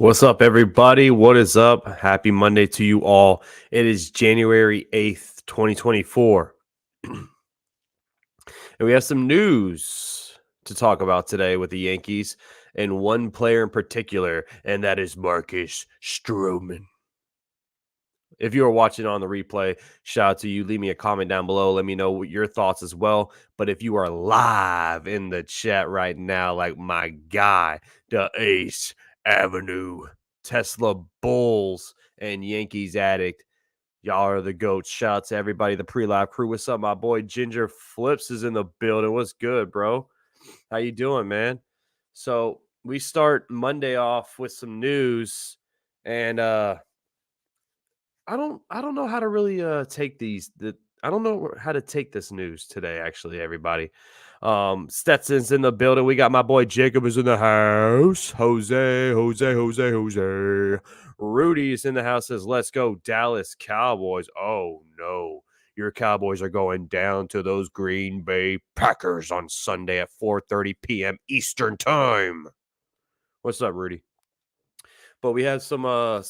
What's up, everybody? What is up? Happy Monday to you all. It is January 8th, 2024. And we have some news to talk about today with the Yankees and one player in particular, and that is Marcus Stroman. If you are watching on the replay, shout out to you. Leave me a comment down below. Let me know your thoughts as well. But if you are live in the chat right now, like my guy, the Ace Avenue, Tesla Bulls, and Yankees addict, y'all are the goats. Shout out to everybody, the pre-live crew. What's up, my boy Ginger Flips is in the building. What's good, bro? How you doing, man? So we start Monday off with some news, and I don't know how to really take I don't know how to take this news today, actually, everybody. Stetson's in the building. We got my boy Jacob is in the house. Jose. Rudy is in the house, says, let's go, Dallas Cowboys. Oh no. Your Cowboys are going down to those Green Bay Packers on Sunday at 4:30 p.m. Eastern time. What's up, Rudy? But we have some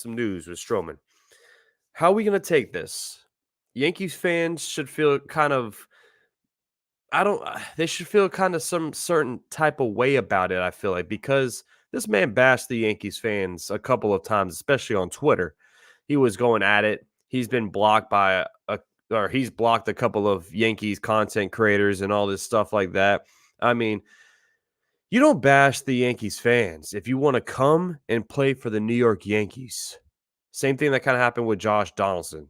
news with Stroman. How are we going to take this? Yankees fans should feel kind of they should feel kind of some certain type of way about it, I feel like, because this man bashed the Yankees fans a couple of times, especially on Twitter. He was going at it. He's been blocked by he's blocked a couple of Yankees content creators and all this stuff like that. I mean, you don't bash the Yankees fans if you want to come and play for the New York Yankees. Same thing that kind of happened with Josh Donaldson.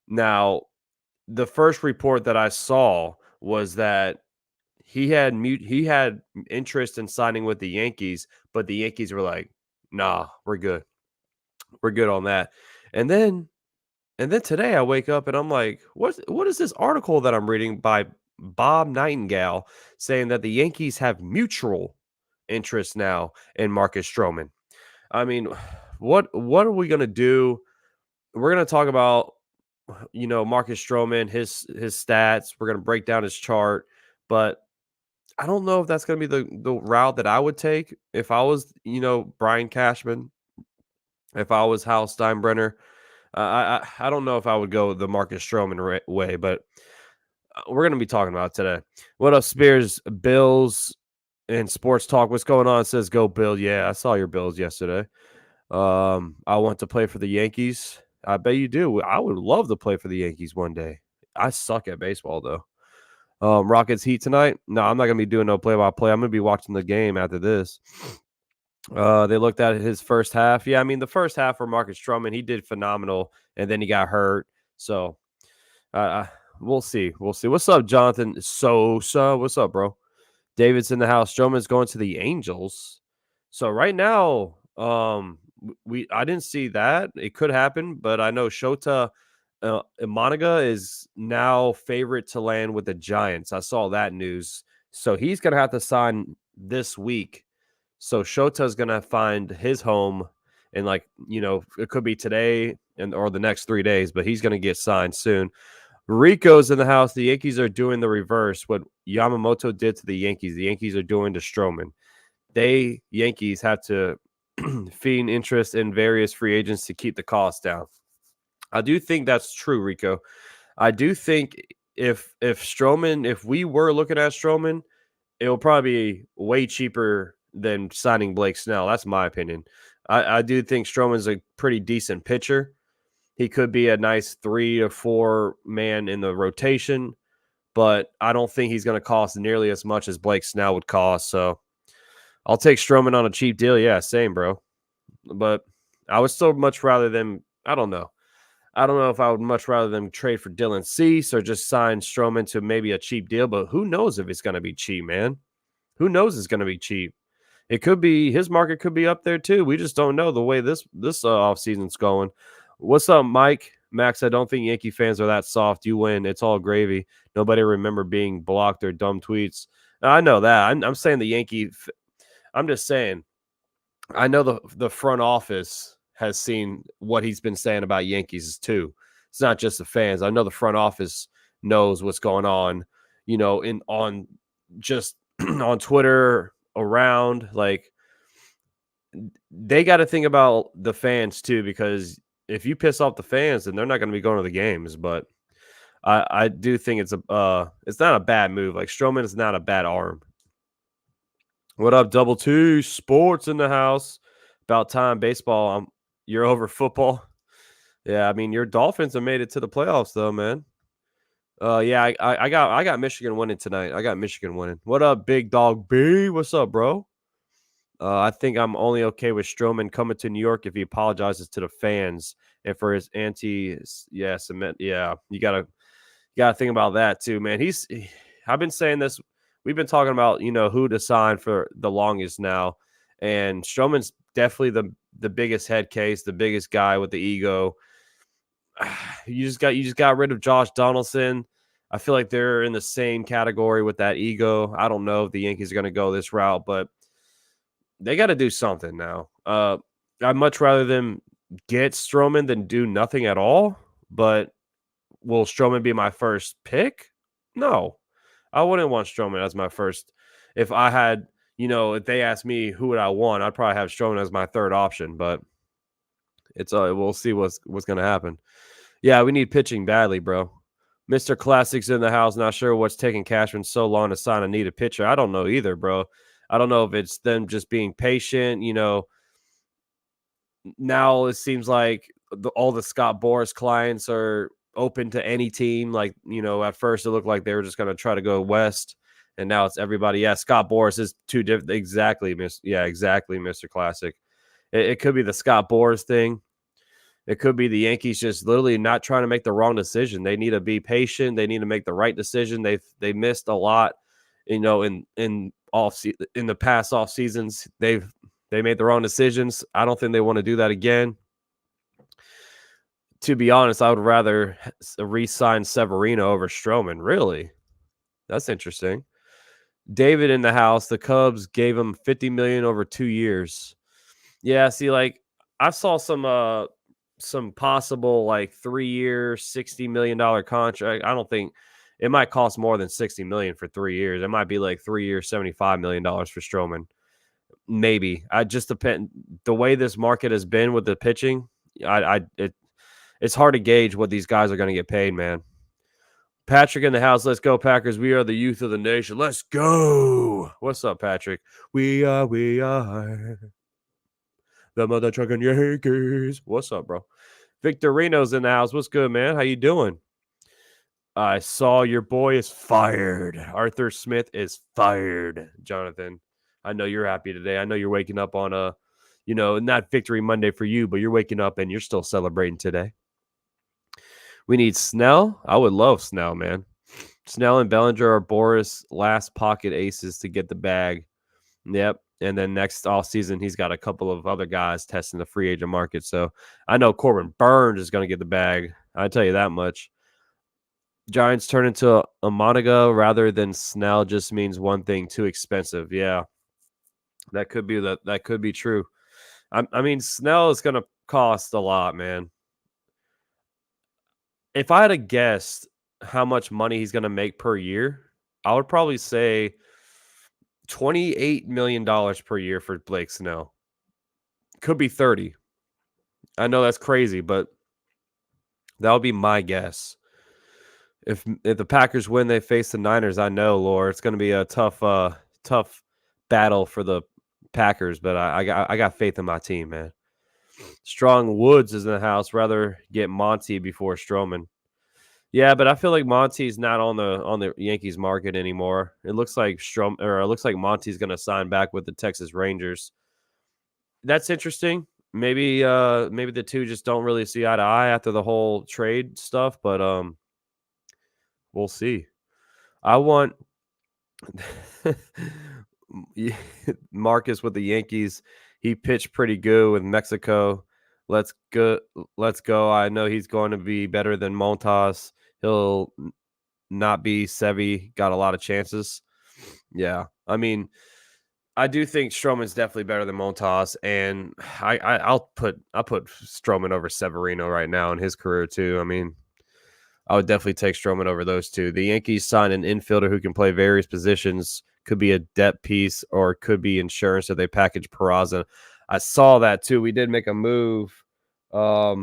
Now, the first report that I saw was that he had interest in signing with the Yankees, but the Yankees were like, "Nah, we're good. We're good on that." And then today I wake up and I'm like, what is this article that I'm reading by Bob Nightengale saying that the Yankees have mutual interest now in Marcus Stroman? I mean, what are we going to do? We're going to talk about Marcus Stroman, his stats. We're going to break down his chart, but I don't know if that's going to be the route that I would take if I was, Brian Cashman, if I was Hal Steinbrenner. I don't know if I would go the Marcus Stroman way, but we're going to be talking about it today. What up, Spears? Bills and Sports Talk. What's going on? It says go Bill. Yeah, I saw your Bills yesterday. I want to play for the Yankees. I bet you do. I would love to play for the Yankees one day. I suck at baseball, though. Rockets Heat tonight? No, I'm not going to be doing no play-by-play. I'm going to be watching the game after this. They looked at his first half. Yeah, I mean, the first half for Marcus Stroman, he did phenomenal, and then he got hurt. So, we'll see. We'll see. What's up, Jonathan Sosa? What's up, bro? David's in the house. Stroman's going to the Angels. So right now, I didn't see that. It could happen, but I know Shota Imanaga is now favorite to land with the Giants. I saw that news. So he's going to have to sign this week. So Shota's going to find his home and it could be today or the next 3 days, but he's going to get signed soon. Rico's in the house. The Yankees are doing the reverse. What Yamamoto did to the Yankees are doing to Stroman. Yankees have to feed interest in various free agents to keep the cost down. I do think that's true, Rico. I do think if we were looking at Stroman, it will probably be way cheaper than signing Blake Snell. That's my opinion. I do think Stroman's a pretty decent pitcher. He could be a nice 3 to 4 man in the rotation, but I don't think he's going to cost nearly as much as Blake Snell would cost. So I'll take Stroman on a cheap deal. Yeah, same, bro. But I would still much rather them. I don't know if I would much rather them trade for Dylan Cease or just sign Stroman to maybe a cheap deal. But who knows if it's going to be cheap, man? Who knows it's going to be cheap? It could be his market could be up there too. We just don't know the way this offseason's going. What's up, Mike? Max, I don't think Yankee fans are that soft. You win. It's all gravy. Nobody remember being blocked or dumb tweets. I know that. I'm saying the Yankee. I'm just saying. I know the front office has seen what he's been saying about Yankees too. It's not just the fans. I know the front office knows what's going on. On Twitter around. Like, they got to think about the fans too, because if you piss off the fans, then they're not going to be going to the games. But I do think it's not a bad move. Like Stroman is not a bad arm. What up, Double Two Sports in the house? About time baseball. You're over football. Yeah, I mean your Dolphins have made it to the playoffs though, man. Yeah, I got Michigan winning tonight. I got Michigan winning. What up, Big Dog B? What's up, bro? I think I'm only okay with Stroman coming to New York if he apologizes to the fans and for his cement. Yeah, you gotta think about that too, man. I've been saying this. We've been talking about who to sign for the longest now, and Stroman's definitely the biggest head case, the biggest guy with the ego. You just got rid of Josh Donaldson. I feel like they're in the same category with that ego. I don't know if the Yankees are going to go this route, but they got to do something now. I'd much rather them get Stroman than do nothing at all. But will Stroman be my first pick? No, I wouldn't want Stroman as my first. If I had, if they asked me who would I want, I'd probably have Stroman as my third option. But we'll see what's going to happen. Yeah, we need pitching badly, bro. Mr. Classic's in the house. Not sure what's taking Cashman so long to sign a needed pitcher. I don't know either, bro. I don't know if it's them just being patient. Now it seems like all the Scott Boras clients are open to any team. Like, at first it looked like they were just going to try to go west, and now it's everybody. Yeah, Scott Boras is too different. Exactly, exactly, Mr. Classic. It could be the Scott Boras thing. It could be the Yankees just literally not trying to make the wrong decision. They need to be patient. They need to make the right decision. They missed a lot, in the past off seasons. They made the wrong decisions. I don't think they want to do that again. To be honest, I would rather re-sign Severino over Stroman. Really? That's interesting. David in the house. The Cubs gave him $50 million over 2 years. Yeah, see, like I saw some possible like 3-year, $60 million contract. I don't think it might cost more than $60 million for 3 years. It might be like 3 years, $75 million for Stroman. Maybe. I just depend the way this market has been with the pitching. It's hard to gauge what these guys are going to get paid, man. Patrick in the house. Let's go, Packers. We are the youth of the nation. Let's go. What's up, Patrick? We are the mother trucking Yankees. What's up, bro? Victorino's in the house. What's good, man? How you doing? I saw your boy is fired. Arthur Smith is fired. Jonathan, I know you're happy today. I know you're waking up on not Victory Monday for you, but you're waking up and you're still celebrating today. We need Snell. I would love Snell, man. Snell and Bellinger are Boris' last pocket aces to get the bag. Yep. And then next offseason, he's got a couple of other guys testing the free agent market. So I know Corbin Burns is going to get the bag. I tell you that much. Giants turn into a Monaga rather than Snell just means one thing: too expensive. Yeah, that could be true. I mean, Snell is going to cost a lot, man. If I had to guess how much money he's going to make per year, I would probably say $28 million per year for Blake Snell. Could be 30. I know that's crazy, but that would be my guess. If the Packers win, they face the Niners. I know, Laura, it's going to be a tough battle for the Packers, but I got faith in my team, man. Strong Woods is in the house. Rather get Monty before Stroman. Yeah, but I feel like Monty's not on the Yankees market anymore. It looks like Monty's going to sign back with the Texas Rangers. That's interesting. Maybe the two just don't really see eye to eye after the whole trade stuff, but we'll see. I want Marcus with the Yankees. He pitched pretty good with Mexico. Let's go. I know he's going to be better than Montas. He'll not be Sevy. Got a lot of chances. Yeah. I mean, I do think Stroman's definitely better than Montas, and I'll put Stroman over Severino right now in his career too. I mean, I would definitely take Stroman over those two. The Yankees signed an infielder who can play various positions. Could be a depth piece or could be insurance if they package Peraza. I saw that too. We did make a move. I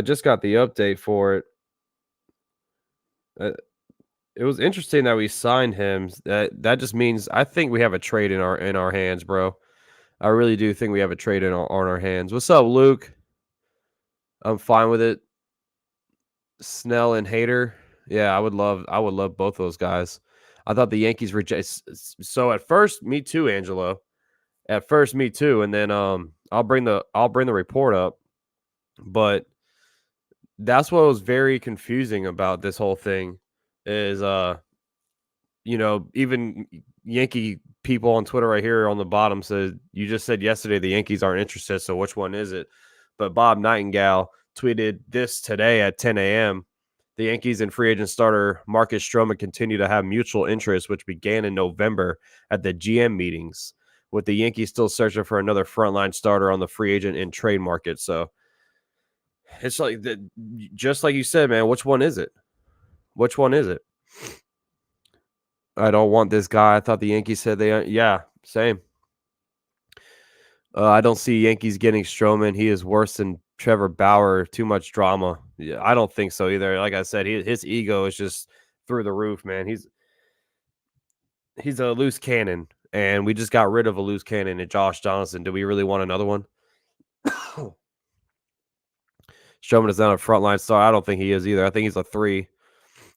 just got the update for it. It was interesting that we signed him. That just means I think we have a trade in our hands, bro. I really do think we have a trade on our hands. What's up, Luke? I'm fine with it. Snell and Hader. Yeah, I would love both those guys. I thought the Yankees reject. So at first, me too, Angelo. At first, me too, and then I'll bring the report up. But that's what was very confusing about this whole thing is even Yankee people on Twitter right here on the bottom said you just said yesterday the Yankees aren't interested, so which one is it? But Bob Nightengale tweeted this today at 10 a.m. The Yankees and free agent starter Marcus Stroman continue to have mutual interest, which began in November at the GM meetings, with the Yankees still searching for another frontline starter on the free agent and trade market. So it's like just like you said, man. Which one is it? Which one is it? I don't want this guy. I thought the Yankees said yeah, same. I don't see Yankees getting Stroman. He is worse than Trevor Bauer. Too much drama. Yeah, I don't think so either. Like I said, his ego is just through the roof, man. He's a loose cannon, and we just got rid of a loose cannon in Josh Johnson. Do we really want another one? Stroman is not a frontline star. I don't think he is either. I think he's a 3.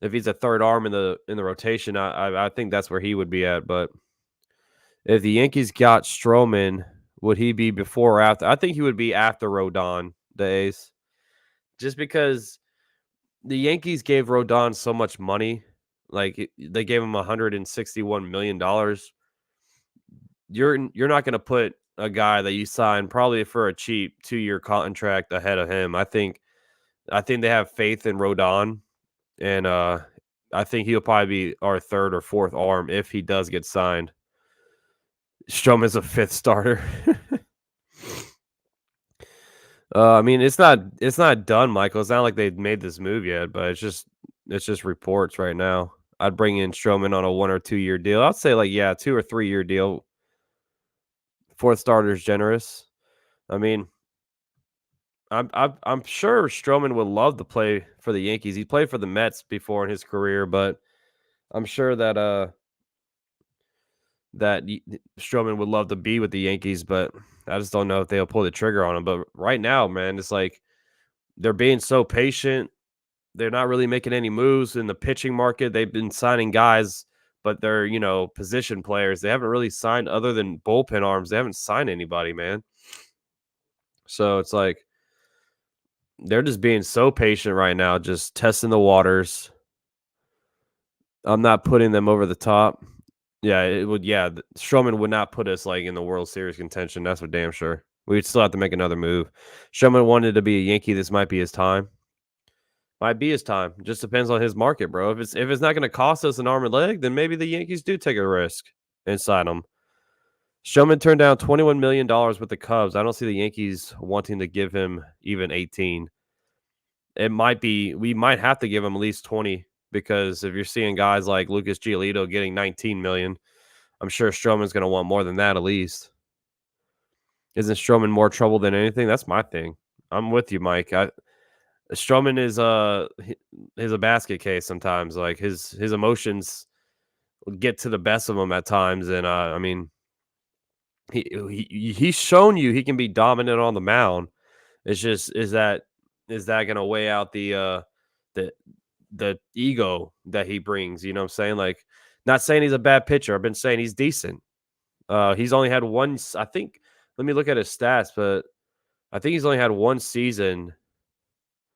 If he's a third arm in the rotation, I think that's where he would be at. But if the Yankees got Stroman, would he be before or after? I think he would be after Rodon, the A's. Just because the Yankees gave Rodon so much money. Like they gave him $161 million. You're not going to put a guy that you signed probably for a cheap 2-year contract ahead of him. I think they have faith in Rodon, and I think he'll probably be our third or fourth arm if he does get signed. Stroman's a 5th starter. I mean, it's not done, Michael. It's not like they've made this move yet, but it's just reports right now. I'd bring in Stroman on a 1 or 2 year deal. I'd say 2 or 3 year deal. 4th starter is generous. I mean, I'm sure Stroman would love to play for the Yankees. He played for the Mets before in his career, but I'm sure that Stroman would love to be with the Yankees, but I just don't know if they'll pull the trigger on him. But right now, man, it's like they're being so patient. They're not really making any moves in the pitching market. They've been signing guys, but they're, position players. They haven't really signed other than bullpen arms. They haven't signed anybody, man. So it's like they're just being so patient right now, just testing the waters. I'm not putting them over the top. Yeah, it would. Yeah, Stroman would not put us in the World Series contention. That's for damn sure. We'd still have to make another move. Stroman wanted to be a Yankee. This might be his time. Might be his time. Just depends on his market, bro. If it's not going to cost us an arm and leg, then maybe the Yankees do take a risk and sign him. Stroman turned down $21 million with the Cubs. I don't see the Yankees wanting to give him even 18. It might be we might have to give him at least 20 because if you're seeing guys like Lucas Giolito getting 19 million, I'm sure Stroman's going to want more than that at least. Isn't Stroman more trouble than anything? That's my thing. I'm with you, Mike. Stroman is a basket case sometimes. Like his emotions get to the best of him at times, and I mean, he's shown you he can be dominant on the mound. It's just is that going to weigh out the ego that he brings? You know what I'm saying? Like, not saying he's a bad pitcher. I've been saying he's decent. He's only had one. I think. Let me look at his stats, but I think he's only had one season.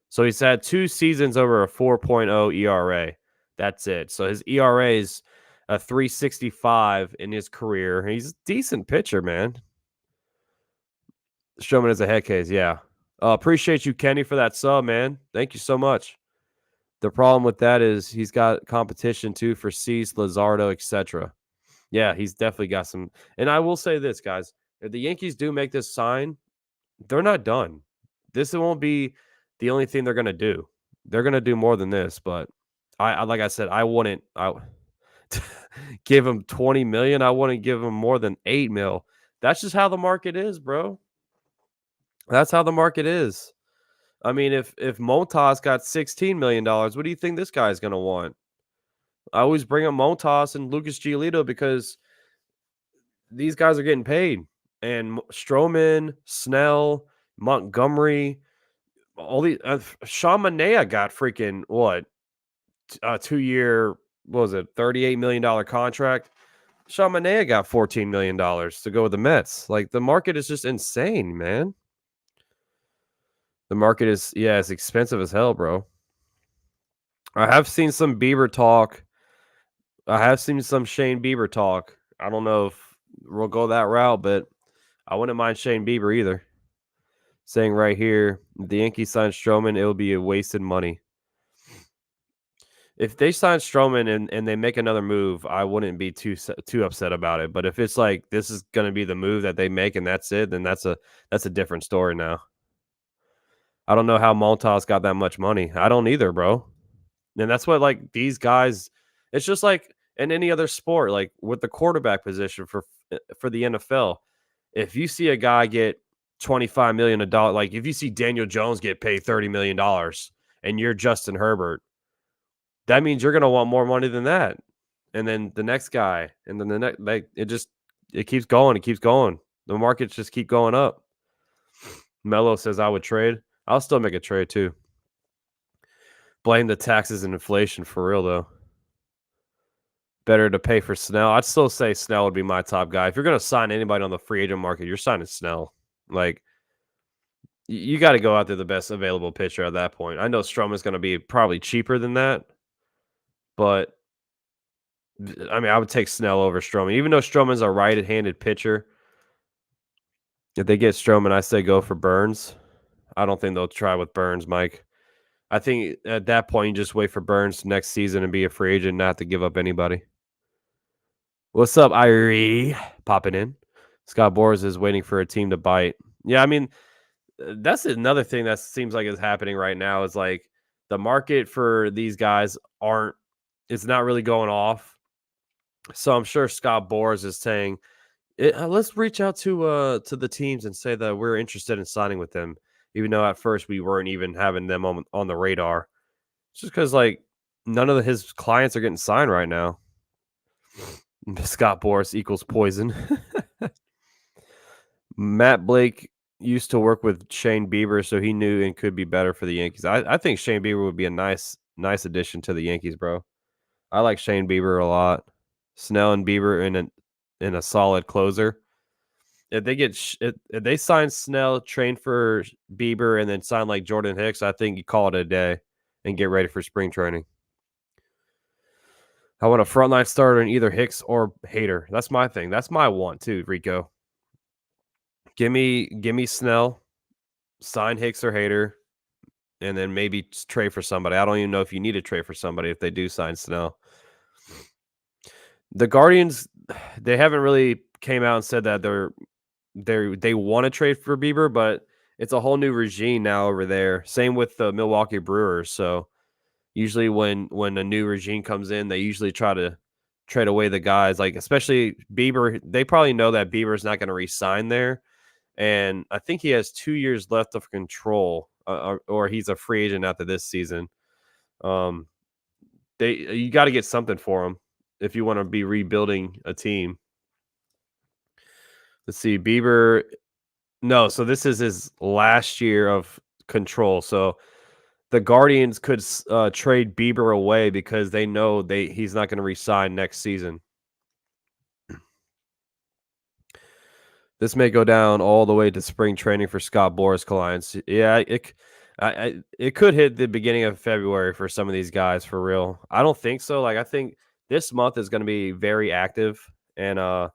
So he's had 2 seasons over a 4.0 ERA. That's it. So his ERA is a 3.65 in his career. He's a decent pitcher, man. Stroman is a head case, yeah. Appreciate you, Kenny, for that sub, man. Thank you so much. The problem with that is he's got competition too for Cease, Luzardo, etc. Yeah, he's definitely got some. And I will say this, guys: if the Yankees do make this sign, they're not done. This won't be the only thing they're going to do. They're going to do more than this, but I like I said, I give him 20 million. I wouldn't give him more than 8 mil That's just how the market is, bro. That's how the market is. I mean, if Montas got $16 million, what do you think this guy's gonna want? I always bring up Montas and Lucas Giolito because these guys are getting paid. And Stroman, Snell, Montgomery, all these Sean Manaea got freaking what? 2-year, what was it, $38 million contract? Sean Manaea got $14 million to go with the Mets. Like, the market is just insane, man. The market is, yeah, it's expensive as hell, bro. I have seen some Bieber talk. I have seen some Shane Bieber talk. I don't know if we'll go that route, but I wouldn't mind Shane Bieber either. Saying right here, if the Yankees sign Stroman, it will be a wasted money. If they sign Stroman and they make another move, I wouldn't be too upset about it. But if it's like this is going to be the move that they make and that's it, then that's a different story now. I don't know how Montas got that much money. I don't either, bro. And that's what like these guys. It's just like in any other sport, like with the quarterback position for the NFL. If you see a guy get $25 million, like if you see Daniel Jones get paid $30 million and you're Justin Herbert, that means you're going to want more money than that. And then the next guy, and then the next, like it keeps going. It keeps going. The markets just keep going up. Mello says I would trade. I'll still make a trade too. Blame the taxes and inflation for real though. Better to pay for Snell. I'd still say Snell would be my top guy. If you're going to sign anybody on the free agent market, you're signing Snell. Like, you got to go out there the best available pitcher at that point. I know Stroman's going to be probably cheaper than that, but I mean, I would take Snell over Stroman. Even though Stroman's a right-handed pitcher, if they get Stroman, I say go for Burns. I don't think they'll try with Burns, Mike. I think at that point, you just wait for Burns next season and be a free agent, not to give up anybody. What's up, Irie? Popping in. Scott Boras is waiting for a team to bite. Yeah, I mean, that's another thing that seems like is happening right now is like the market for these guys it's not really going off. So I'm sure Scott Boras is saying, let's reach out to the teams and say that we're interested in signing with them, even though at first we weren't even having them on the radar. It's just because like none of his clients are getting signed right now. Scott Boras equals poison. Matt Blake used to work with Shane Bieber, so he knew and could be better for the Yankees. I think Shane Bieber would be a nice addition to the Yankees, bro. I like Shane Bieber a lot. Snell and Bieber in a solid closer. If they if they sign Snell, train for Bieber, and then sign like Jordan Hicks, I think you call it a day and get ready for spring training. I want a frontline starter in either Hicks or Hader. That's my thing. That's my want too, Rico. Give me Snell, sign Hicks or Hader, and then maybe trade for somebody. I don't even know if you need to trade for somebody if they do sign Snell. The Guardians, they haven't really came out and said that they want to trade for Bieber, but it's a whole new regime now over there. Same with the Milwaukee Brewers. So usually when a new regime comes in, they usually try to trade away the guys, like especially Bieber. They probably know that Bieber's not going to re-sign there. And I think he has 2 years left of control, or he's a free agent after this season. You got to get something for him if you want to be rebuilding a team. Let's see, Bieber. No, so this is his last year of control. So the Guardians could trade Bieber away because they know he's not going to re-sign next season. This may go down all the way to spring training for Scott Boras clients. Yeah, it could hit the beginning of February for some of these guys for real. I don't think so. Like I think this month is going to be very active, and I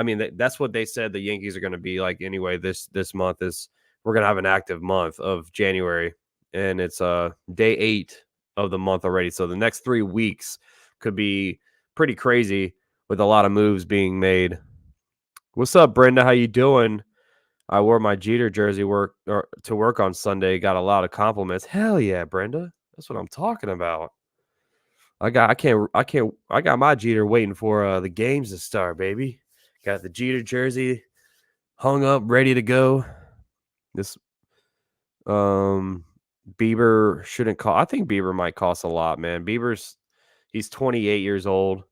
mean that's what they said the Yankees are going to be like anyway. This month is we're going to have an active month of January, and it's day 8 of the month already. So the next 3 weeks could be pretty crazy with a lot of moves being made. What's up, Brenda? How you doing? I wore my Jeter jersey to work on Sunday. Got a lot of compliments. Hell yeah, Brenda. That's what I'm talking about. I got my Jeter waiting for the games to start, baby. Got the Jeter jersey. hung up, ready to go. This Bieber shouldn't cost. I think Bieber might cost a lot, man. He's 28 years old.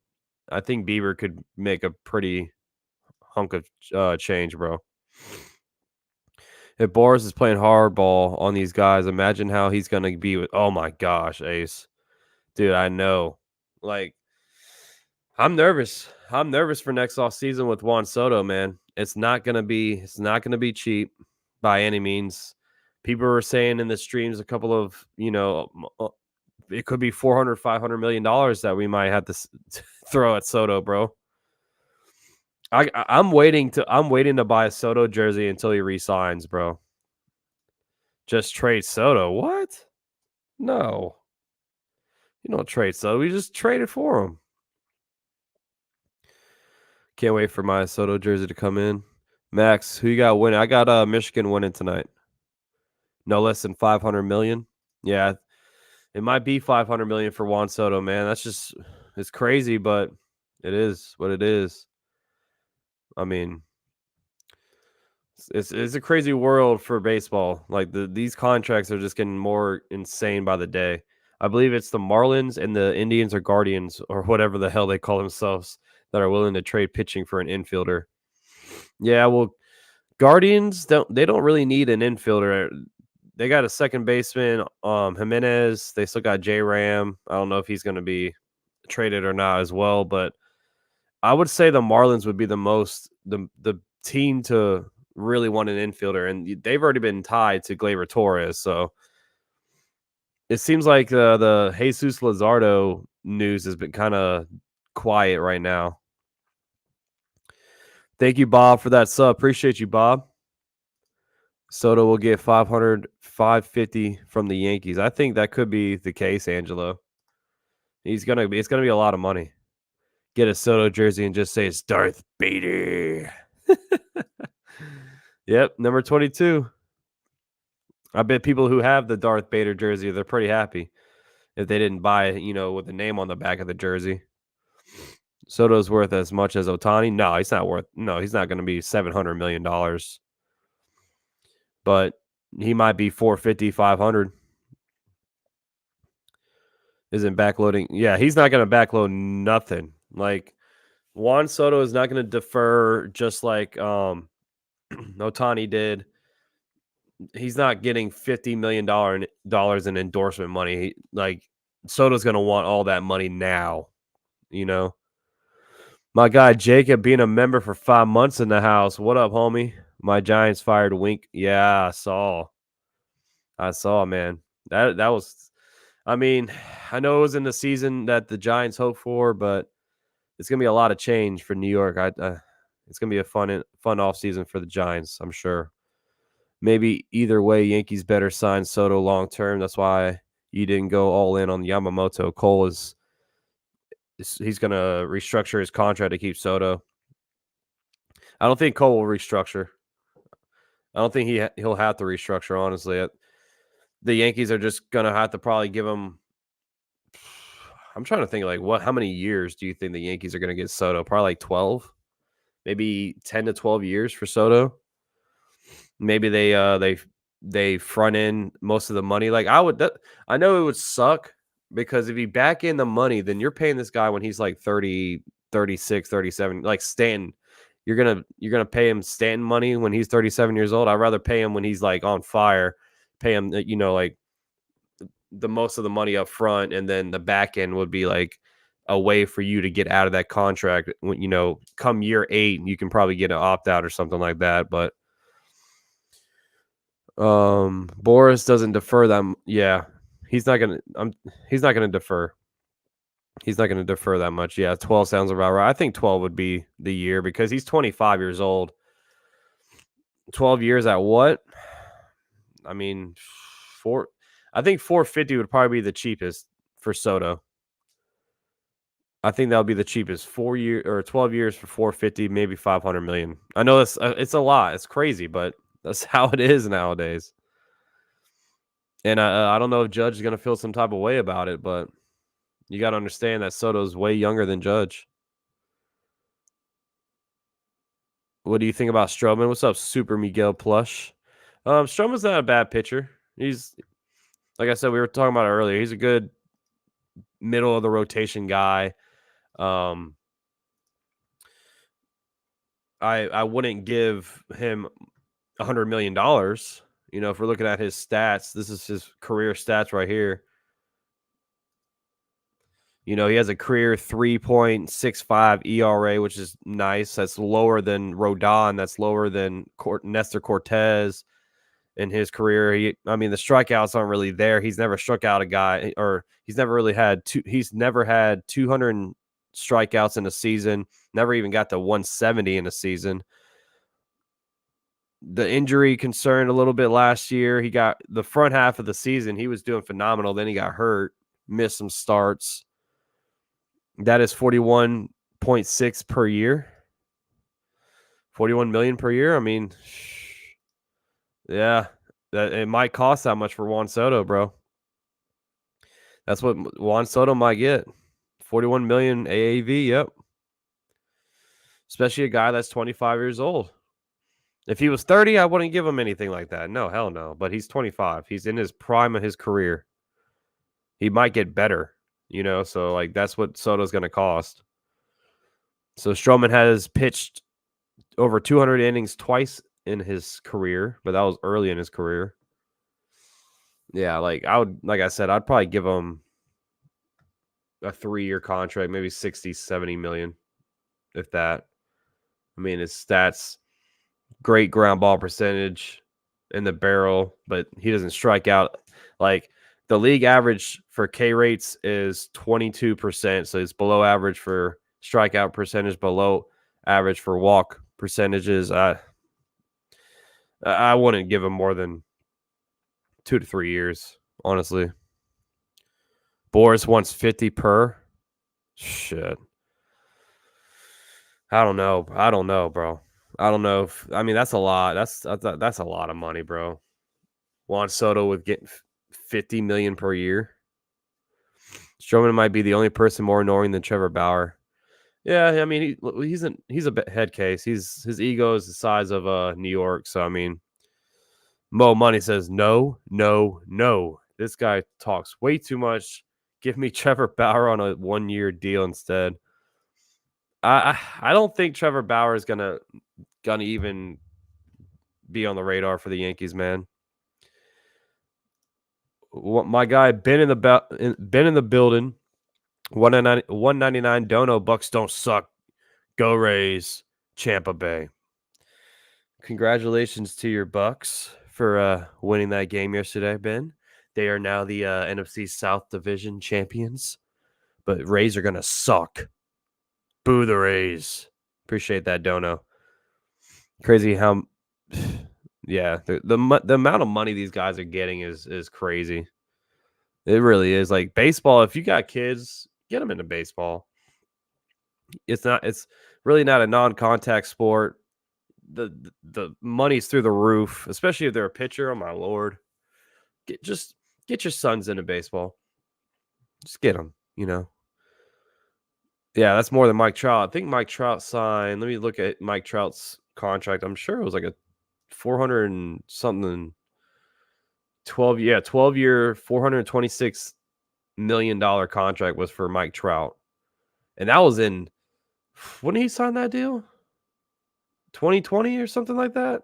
I think Bieber could make a pretty hunk of change, bro. If Boris is playing hardball on these guys, imagine how he's gonna be with. Oh my gosh, Ace, dude, I know. Like, I'm nervous. I'm nervous for next off season with Juan Soto, man. It's not gonna be. It's not gonna be cheap by any means. People were saying in the streams a couple of, it could be 400, 500 million dollars that we might have to throw at Soto, bro. I'm waiting to buy a Soto jersey until he resigns, bro. Just trade Soto. What? No. You don't trade Soto. We just traded for him. Can't wait for my Soto jersey to come in. Max, who you got winning? I got Michigan winning tonight. No less than 500 million. Yeah, it might be 500 million for Juan Soto, man. It's crazy, but it is what it is. I mean, it's a crazy world for baseball. Like these contracts are just getting more insane by the day. I believe it's the Marlins and the Indians or Guardians or whatever the hell they call themselves that are willing to trade pitching for an infielder. Yeah, well, Guardians don't really need an infielder. They got a second baseman, Jimenez. They still got J Ram. I don't know if he's going to be traded or not as well, but I would say the Marlins would be the team to really want an infielder, and they've already been tied to Gleyber Torres. So it seems like the Jesus Luzardo news has been kind of quiet right now. Thank you, Bob, for that sub. Appreciate you, Bob. Soto will get 500, 550 from the Yankees. I think that could be the case, Angelo. It's gonna be a lot of money. Get a Soto jersey and just say it's Darth Vader. Yep, number 22. I bet people who have the Darth Vader jersey, they're pretty happy if they didn't buy it, with the name on the back of the jersey. Soto's worth as much as Ohtani? No, he's not worth. No, he's not going to be $700 million. But he might be 450, 500. Isn't backloading? Yeah, he's not going to backload nothing. Like Juan Soto is not going to defer just like Ohtani did. He's not getting $50 million in endorsement money. Soto's going to want all that money now, My guy Jacob being a member for 5 months in the house. What up, homie? My Giants fired Wink. Yeah, I saw, man. That was. I mean, I know it was in the season that the Giants hoped for, but it's gonna be a lot of change for New York. It's gonna be a fun off season for the Giants, I'm sure. Maybe either way, Yankees better sign Soto long term. That's why you didn't go all in on Yamamoto. Cole he's gonna restructure his contract to keep Soto. I don't think Cole will restructure. I don't think he'll have to restructure. Honestly, the Yankees are just gonna have to probably give him. I'm trying to think how many years do you think the Yankees are gonna get Soto? Probably like 12, maybe 10 to 12 years for Soto. Maybe they front in most of the money. Like I know it would suck because if you back in the money, then you're paying this guy when he's like 30, 36, 37. Like Stanton, you're gonna pay him Stanton money when he's 37 years old. I'd rather pay him when he's like on fire, pay him like the most of the money up front, and then the back end would be like a way for you to get out of that contract. When come year 8, you can probably get an opt out or something like that, but. Boris doesn't defer them. Yeah, he's not gonna. He's not gonna defer. He's not gonna defer that much. Yeah, 12 sounds about right. I think 12 would be the year because he's 25 years old. 12 years at what? I mean, I think 450 would probably be the cheapest for Soto. I think that would be the cheapest. 4 year or 12 years for 450, maybe 500 million. I know it's a lot. It's crazy, but that's how it is nowadays. And I don't know if Judge is going to feel some type of way about it, but you got to understand that Soto's way younger than Judge. What do you think about Stroman? What's up, Super Miguel Plush? Stroman's not a bad pitcher. He's, like I said, we were talking about it earlier. He's a good middle of the rotation guy. I wouldn't give him $100 million. You know, if we're looking at his stats, this is his career stats right here. You know, he has a career 3.65 ERA, which is nice. That's lower than Rodon. That's lower than Nestor Cortez in his career. I mean, the strikeouts aren't really there. He's never struck out a guy, or he's never really had he's never had 200 strikeouts in a season. Never even got to 170 in a season. The injury concerned a little bit last year. He got the front half of the season. He was doing phenomenal. Then he got hurt, missed some starts. That is 41.6 per year. 41 million per year. I mean, yeah, that it might cost that much for Juan Soto, bro. That's what Juan Soto might get. 41 million AAV, yep. Especially a guy that's 25 years old. If he was 30, I wouldn't give him anything like that. No, hell no. But he's 25. He's in his prime of his career. He might get better, you know? So, like, that's what Soto's going to cost. So, Stroman has pitched over 200 innings twice in his career, but that was early in his career. Yeah, like I said, I'd probably give him a 3-year contract, maybe 60, 70 million, if that. I mean, his stats, great ground ball percentage in the barrel, but he doesn't strike out. Like, the league average for K rates is 22%, so it's below average for strikeout percentage, below average for walk percentages. I wouldn't give him more than 2 to 3 years, honestly. Boris wants 50 per. Shit. I don't know, bro. I don't know if, I mean, that's a lot. That's a lot of money, bro. Juan Soto would get 50 million per year. Stroman might be the only person more annoying than Trevor Bauer. Yeah, I mean, he's a head case. His ego is the size of New York. So I mean, Mo Money says no, no, no. This guy talks way too much. Give me Trevor Bauer on a 1-year deal instead. I don't think Trevor Bauer is gonna even be on the radar for the Yankees, man. My guy been in the building. 199 Dono. Bucks don't suck. Go Rays. Tampa Bay. Congratulations to your Bucks for winning that game yesterday, Ben. They are now the NFC South Division champions, but Rays are gonna suck. Boo the Rays. Appreciate that, Dono. Crazy how, yeah, the amount of money these guys are getting is crazy. It really is. Like, baseball, if you got kids, get them into baseball. It's really not a non-contact sport. The money's through the roof, especially if they're a pitcher. Oh my Lord. Get your sons into baseball. Just get them, you know. Yeah, that's more than Mike Trout. I think Mike Trout signed. Let me look at Mike Trout's contract. I'm sure it was like a 400 and something 12-year, $426 million contract was for Mike Trout. And that was in, when did he sign that deal? 2020 or something like that?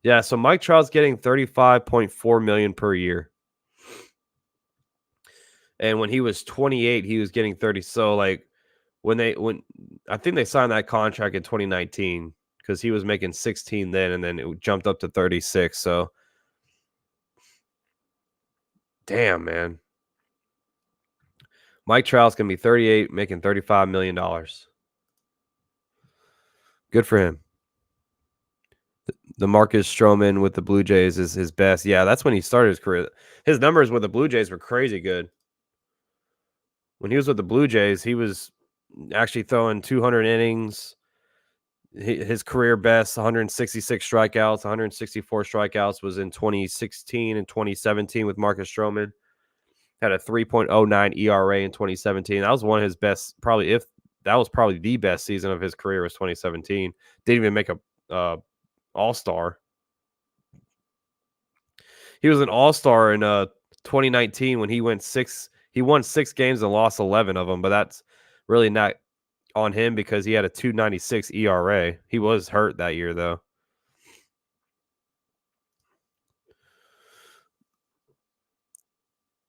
Yeah, so Mike Trout's getting $35.4 million per year. And when he was 28, he was getting 30. So like when I think they signed that contract in 2019 because he was making 16 then, and then it jumped up to 36. So damn, man. Mike Trout's gonna be 38, making $35 million. Good for him. The Marcus Stroman with the Blue Jays is his best. Yeah, that's when he started his career. His numbers with the Blue Jays were crazy good. When he was with the Blue Jays, he was actually throwing 200 innings. His career best, 166 strikeouts, 164 strikeouts was in 2016 and 2017 with Marcus Stroman. Had a 3.09 ERA in 2017. That was one of his best, probably if that was probably the best season of his career was 2017. Didn't even make a all-star. He was an all-star in 2019 when he won 6 games and lost 11 of them, but that's really not on him because he had a 2.96 ERA. He was hurt that year though.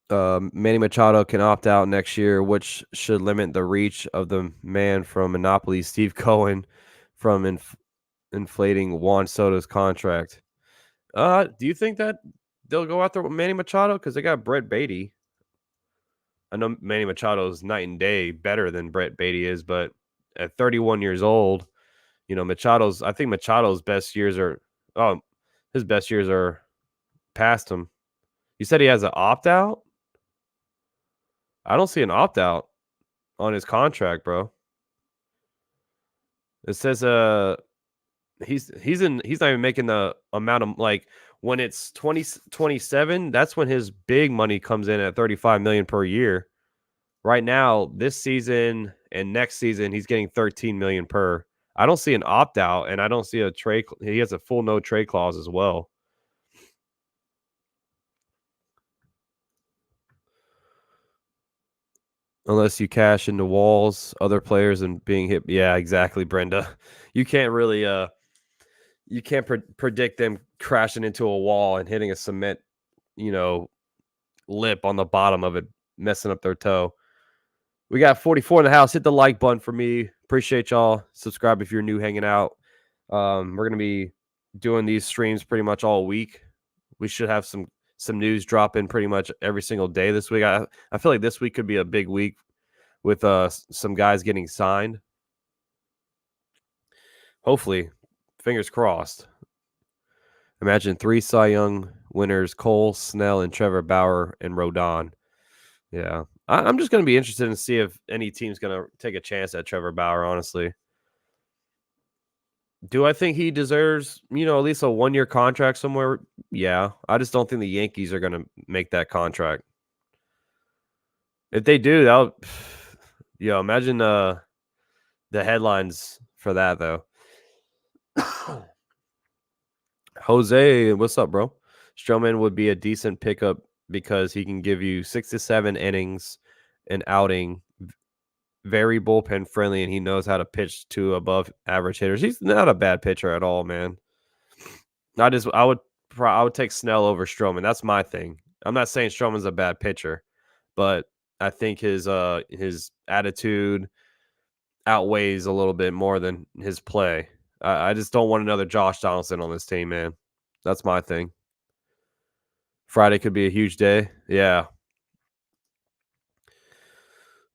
Manny Machado can opt out next year, which should limit the reach of the man from Monopoly, Steve Cohen, from inflating Juan Soto's contract. Do you think that they'll go after Manny Machado because they got Brett Beatty? I know Manny Machado's night and day better than Brett Beatty is, but at 31 years old, I think Machado's best years are his best years are past him. You said he has an opt out? I don't see an opt out on his contract, bro. It says he's not even making the amount of like when it's 2027, that's when his big money comes in at 35 million per year. Right now, this season and next season, he's getting 13 million per. I don't see an opt out, and I don't see a trade. He has a full no trade clause as well. Unless you cash into walls, other players, and being hit. Yeah, exactly, Brenda. You can't really you can't predict them crashing into a wall and hitting a cement, lip on the bottom of it, messing up their toe. We got 44 in the house. Hit the like button for me. Appreciate y'all. Subscribe if you're new hanging out. We're going to be doing these streams pretty much all week. We should have some news drop in pretty much every single day this week. I feel like this week could be a big week with some guys getting signed. Hopefully, fingers crossed. Imagine 3 Cy Young winners: Cole, Snell, and Trevor Bauer and Rodon. Yeah. I'm just going to be interested in see if any team's going to take a chance at Trevor Bauer, honestly. Do I think he deserves, at least a 1-year contract somewhere? Yeah. I just don't think the Yankees are going to make that contract. If they do, that'll imagine the headlines for that though. Jose, what's up, bro? Stroman would be a decent pickup because he can give you 6 to 7 innings an outing, very bullpen friendly, and he knows how to pitch to above average hitters. He's not a bad pitcher at all, man. I would take Snell over Stroman. That's my thing. I'm not saying Stroman's a bad pitcher, but I think his attitude outweighs a little bit more than his play. I just don't want another Josh Donaldson on this team, man. That's my thing. Friday could be a huge day. Yeah.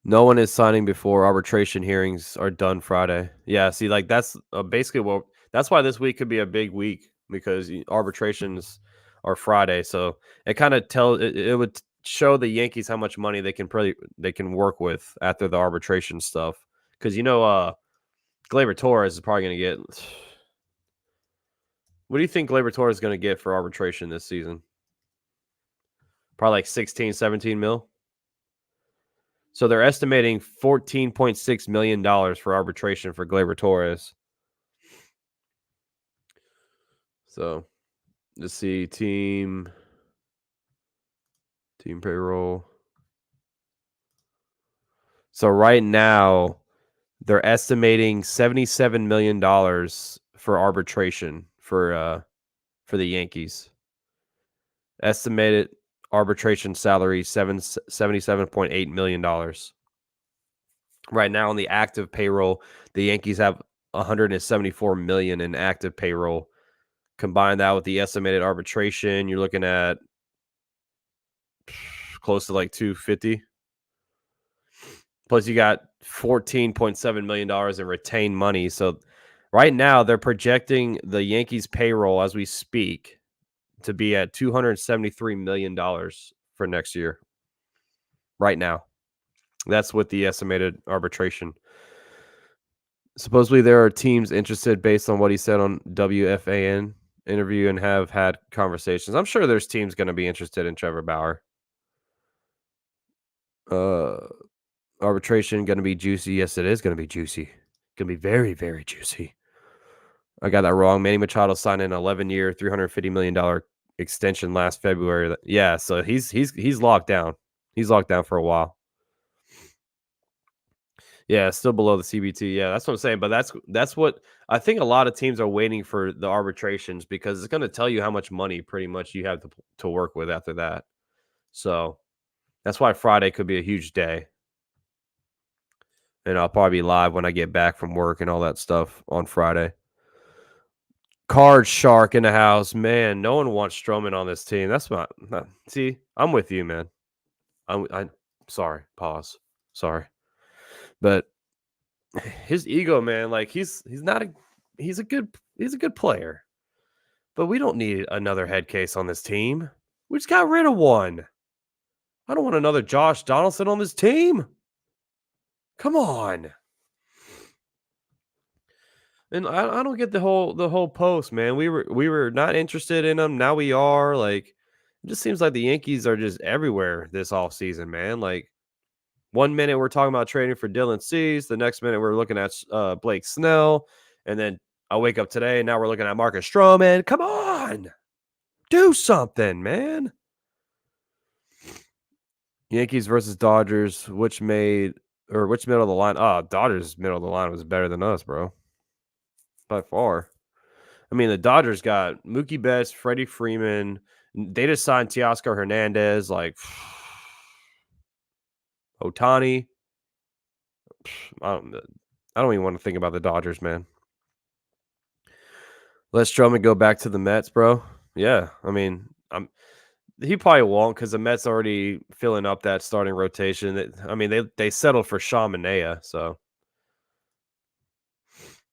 No one is signing before arbitration hearings are done Friday. Yeah, see, like that's basically that's why this week could be a big week because arbitrations are Friday. So it kind of it would show the Yankees how much money they can work with after the arbitration stuff. Because Gleyber Torres is probably going to get. What do you think Gleyber Torres is going to get for arbitration this season? Probably like 16, 17 mil. So they're estimating $14.6 million for arbitration for Gleyber Torres. So let's see, team payroll. So right now they're estimating $77 million for arbitration for the Yankees. Estimated arbitration salary $77.8 million. Right now on the active payroll, the Yankees have $174 million in active payroll. Combine that with the estimated arbitration, you're looking at close to like 250. Plus you got $14.7 million in retained money. So right now they're projecting the Yankees payroll as we speak to be at $273 million for next year. Right now. That's with the estimated arbitration. Supposedly there are teams interested based on what he said on WFAN interview and have had conversations. I'm sure there's teams going to be interested in Trevor Bauer. Arbitration going to be juicy. Yes, it is going to be juicy. Going to be very, very juicy. I got that wrong. Manny Machado signed an 11-year, $350 million extension last February. Yeah, so he's locked down. He's locked down for a while. Yeah, still below the CBT. Yeah, that's what I'm saying. But that's what I think a lot of teams are waiting for, the arbitrations, because it's going to tell you how much money pretty much you have to work with after that. So that's why Friday could be a huge day. And I'll probably be live when I get back from work and all that stuff on Friday. Card Shark in the house. Man, no one wants Stroman on this team. That's not see, I'm with you, man. I'm sorry. Pause. Sorry. But his ego, man, like he's a good player. But we don't need another head case on this team. We just got rid of one. I don't want another Josh Donaldson on this team. Come on. And I don't get the whole post, man. We were not interested in him. Now we are. Like, it just seems like the Yankees are just everywhere this offseason, man. Like, 1 minute we're talking about trading for Dylan Cease, the next minute we're looking at Blake Snell, and then I wake up today and now we're looking at Marcus Stroman. Come on, do something, man. Yankees versus Dodgers. Which middle of the line? Oh, Dodgers middle of the line was better than us, bro, by far. I mean, the Dodgers got Mookie Betts, Freddie Freeman. They just signed Teoscar Hernandez, like Otani. I don't even want to think about the Dodgers, man. Let Stroman go back to the Mets, bro. Yeah, I mean, he probably won't, because the Mets already filling up that starting rotation. I mean, they settled for Sean Manaea, so.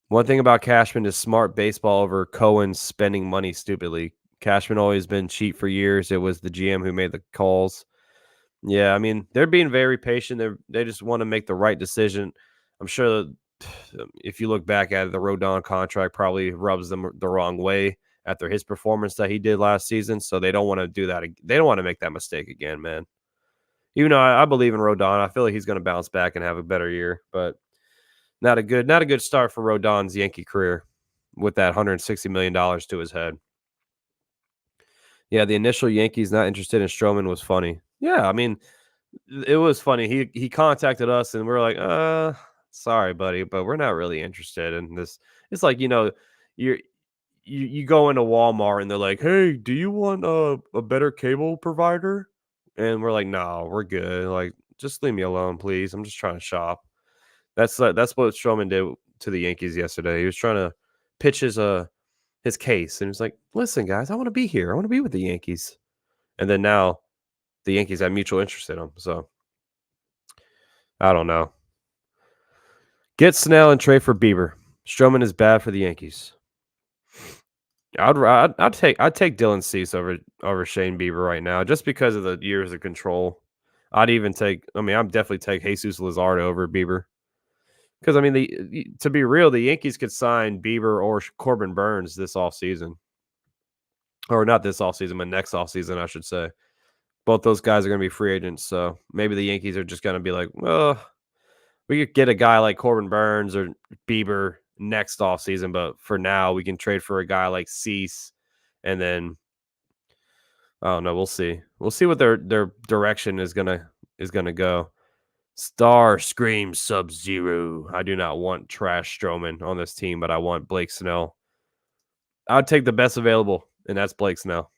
One thing about Cashman is smart baseball over Cohen spending money stupidly. Cashman always been cheap for years. It was the GM who made the calls. Yeah, I mean, they're being very patient. They just want to make the right decision. I'm sure that if you look back at it, the Rodon contract probably rubs them the wrong way after his performance that he did last season. So they don't want to do that. They don't want to make that mistake again, man. Even though I believe in Rodon, I feel like he's going to bounce back and have a better year. But not a good start for Rodon's Yankee career with that $160 million to his head. Yeah, the initial Yankees not interested in Stroman was funny. Yeah, I mean, it was funny. He contacted us and we're like, sorry, buddy, but we're not really interested in this. It's like, you go into Walmart and they're like, hey, do you want a better cable provider? And we're like, no, we're good. Like, just leave me alone, please. I'm just trying to shop. That's what Stroman did to the Yankees yesterday. He was trying to pitch his case, and he was like, listen, guys, I want to be here. I want to be with the Yankees. And then now the Yankees have mutual interest in him. So I don't know. Get Snell and trade for Bieber. Stroman is bad for the Yankees. I'd take Dylan Cease over Shane Bieber right now, just because of the years of control. I'd definitely take Jesus Luzardo over Bieber. Because, I mean, to be real, the Yankees could sign Bieber or Corbin Burns this offseason. Or not this offseason, but next offseason, I should say. Both those guys are going to be free agents. So maybe the Yankees are just going to be like, well, we could get a guy like Corbin Burns or Bieber next offseason. But for now, we can trade for a guy like Cease. And then, I don't know. We'll see. We'll see what their direction is gonna go. Star screams Sub-Zero. I do not want trash Stroman on this team, but I want Blake Snell. I'd take the best available, and that's Blake Snell.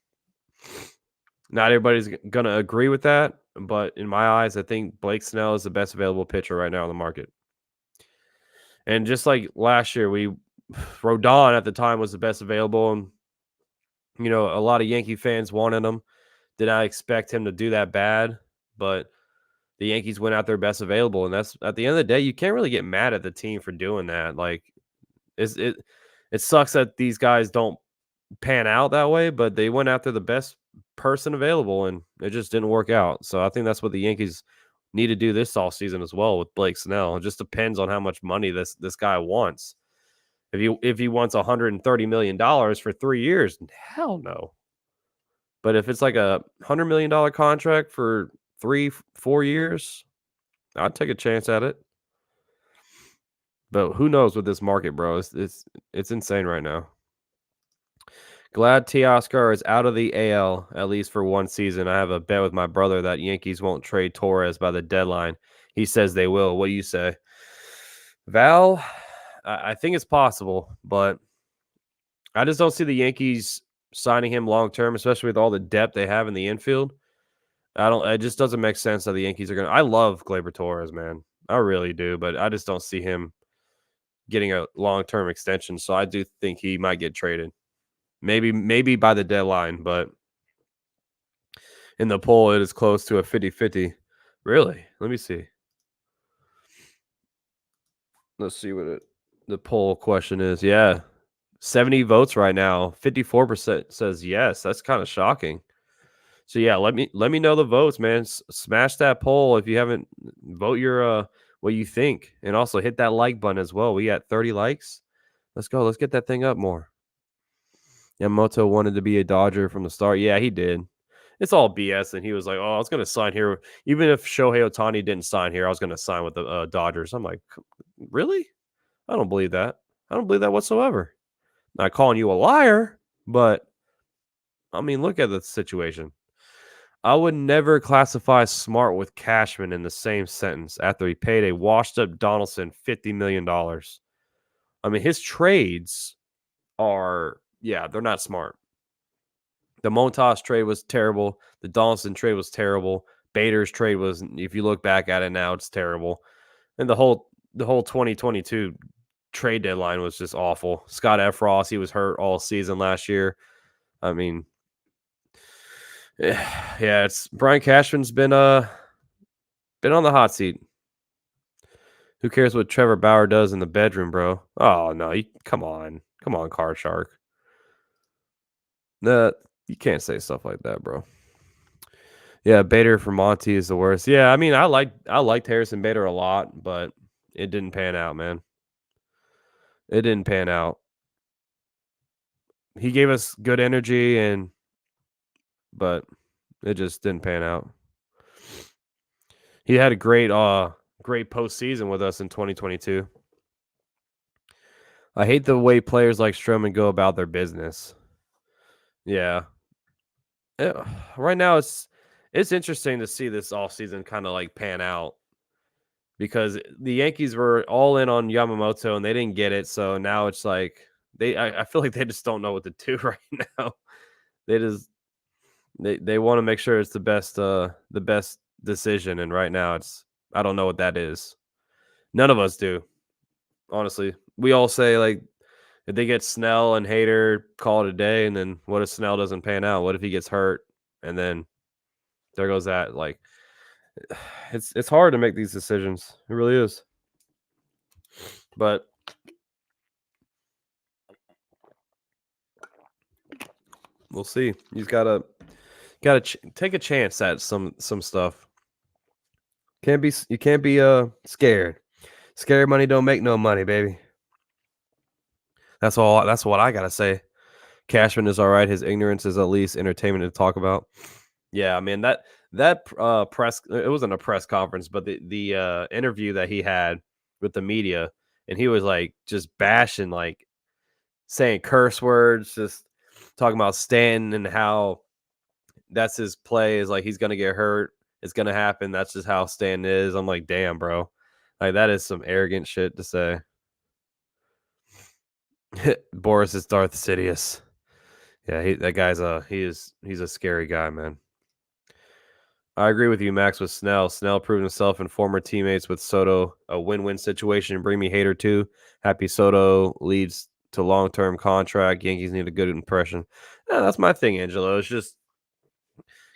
Not everybody's going to agree with that, but in my eyes, I think Blake Snell is the best available pitcher right now on the market. And just like last year, Rodon at the time was the best available, and a lot of Yankee fans wanted him. Did not expect him to do that bad, but the Yankees went out their best available, and that's at the end of the day, you can't really get mad at the team for doing that. Like, it sucks that these guys don't pan out that way, but they went after the best person available, and it just didn't work out. So I think that's what the Yankees need to do this offseason as well with Blake Snell. It just depends on how much money this guy wants. If he wants $130 million for 3 years, hell no. But if it's like a $100 million contract for 3-4 years, I'd take a chance at it. But who knows with this market, bro? It's insane right now. Glad Teoscar is out of the AL at least for one season. I have a bet with my brother that Yankees won't trade Torres by the deadline. He says they will. What do you say, Val? I think it's possible, but I just don't see the Yankees signing him long term, especially with all the depth they have in the infield. I don't. It just doesn't make sense that the Yankees are going to. I love Gleyber Torres, man. I really do, but I just don't see him getting a long term extension. So I do think he might get traded. Maybe by the deadline, but in the poll, it is close to a 50-50. Really? Let me see. Let's see what the poll question is. Yeah. 70 votes right now. 54% says yes. That's kind of shocking. So yeah, let me know the votes, man. Smash that poll if you haven't. Vote your what you think, and also hit that like button as well. We got 30 likes. Let's go. Let's get that thing up more. Yamamoto wanted to be a Dodger from the start. Yeah, he did. It's all BS, and he was like, "Oh, I was going to sign here, even if Shohei Ohtani didn't sign here. I was going to sign with the Dodgers." I'm like, "Really? I don't believe that. I don't believe that whatsoever." Not calling you a liar, but I mean, look at the situation. I would never classify Smart with Cashman in the same sentence after he paid a washed-up Donaldson $50 million. I mean, his trades are, yeah, they're not smart. The Montas trade was terrible. The Donaldson trade was terrible. Bader's trade was, if you look back at it now, it's terrible. And the whole 2022 trade deadline was just awful. Scott Efros, he was hurt all season last year. I mean, yeah, it's Brian Cashman's been on the hot seat. Who cares what Trevor Bauer does in the bedroom, bro? Oh no, come on, Card Shark. Nah, you can't say stuff like that, bro. Yeah, Bader for Monty is the worst. Yeah, I mean, I liked Harrison Bader a lot, but it didn't pan out, man. It didn't pan out. He gave us good energy, but it just didn't pan out. He had a great postseason with us in 2022. I hate the way players like Stroman go about their business. Yeah. Right now it's interesting to see this offseason kind of like pan out because the Yankees were all in on Yamamoto and they didn't get it. So now it's like I feel like they just don't know what to do right now. They just they want to make sure it's the best decision, and right now I don't know what that is. None of us do, honestly. We all say like if they get Snell and Hader, call it a day, and then what if Snell doesn't pan out? What if he gets hurt? And then there goes that. Like it's hard to make these decisions. It really is. But we'll see. You've gotta take a chance at some stuff. You can't be scared. Scared money don't make no money, baby. That's all. That's what I gotta say. Cashman is all right. His ignorance is at least entertainment to talk about. Yeah, I mean that press. It wasn't a press conference, but the interview that he had with the media, and he was like just bashing, like saying curse words, just talking about Stanton and how that's his play. Is like he's gonna get hurt. It's gonna happen. That's just how Stanton is. I'm like, damn, bro. Like that is some arrogant shit to say. Boris is Darth Sidious. Yeah, that guy's he's a scary guy, man. I agree with you, Max, with Snell. Snell proved himself and former teammates with Soto a win-win situation. Bring me Hater too. Happy Soto leads to long-term contract. Yankees need a good impression. That's my thing, Angelo. It's just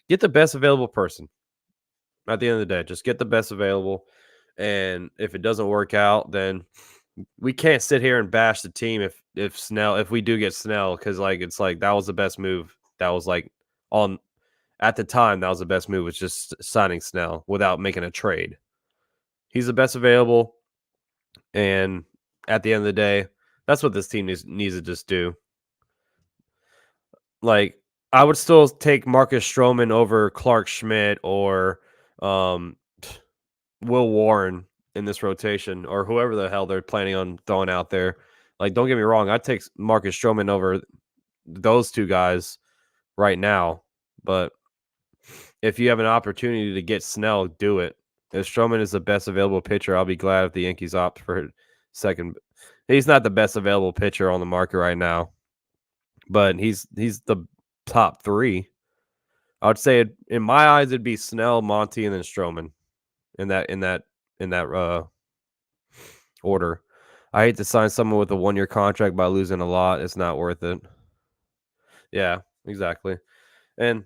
get the best available person. At the end of the day, just get the best available. And if it doesn't work out, then we can't sit here and bash the team if we do get Snell, because like it's like that was the best move. That was like on at the time that was the best move, was just signing Snell without making a trade. He's the best available, and at the end of the day, that's what this team needs to just do. Like I would still take Marcus Stroman over Clark Schmidt or Will Warren in this rotation or whoever the hell they're planning on throwing out there. Like, don't get me wrong, I'd take Marcus Stroman over those two guys right now. But if you have an opportunity to get Snell, do it. If Stroman is the best available pitcher, I'll be glad if the Yankees opt for second. He's not the best available pitcher on the market right now, but he's the top three. I would say in my eyes it'd be Snell, Monty, and then Stroman in that order. I hate to sign someone with a 1-year contract by losing a lot. It's not worth it. Yeah, exactly. And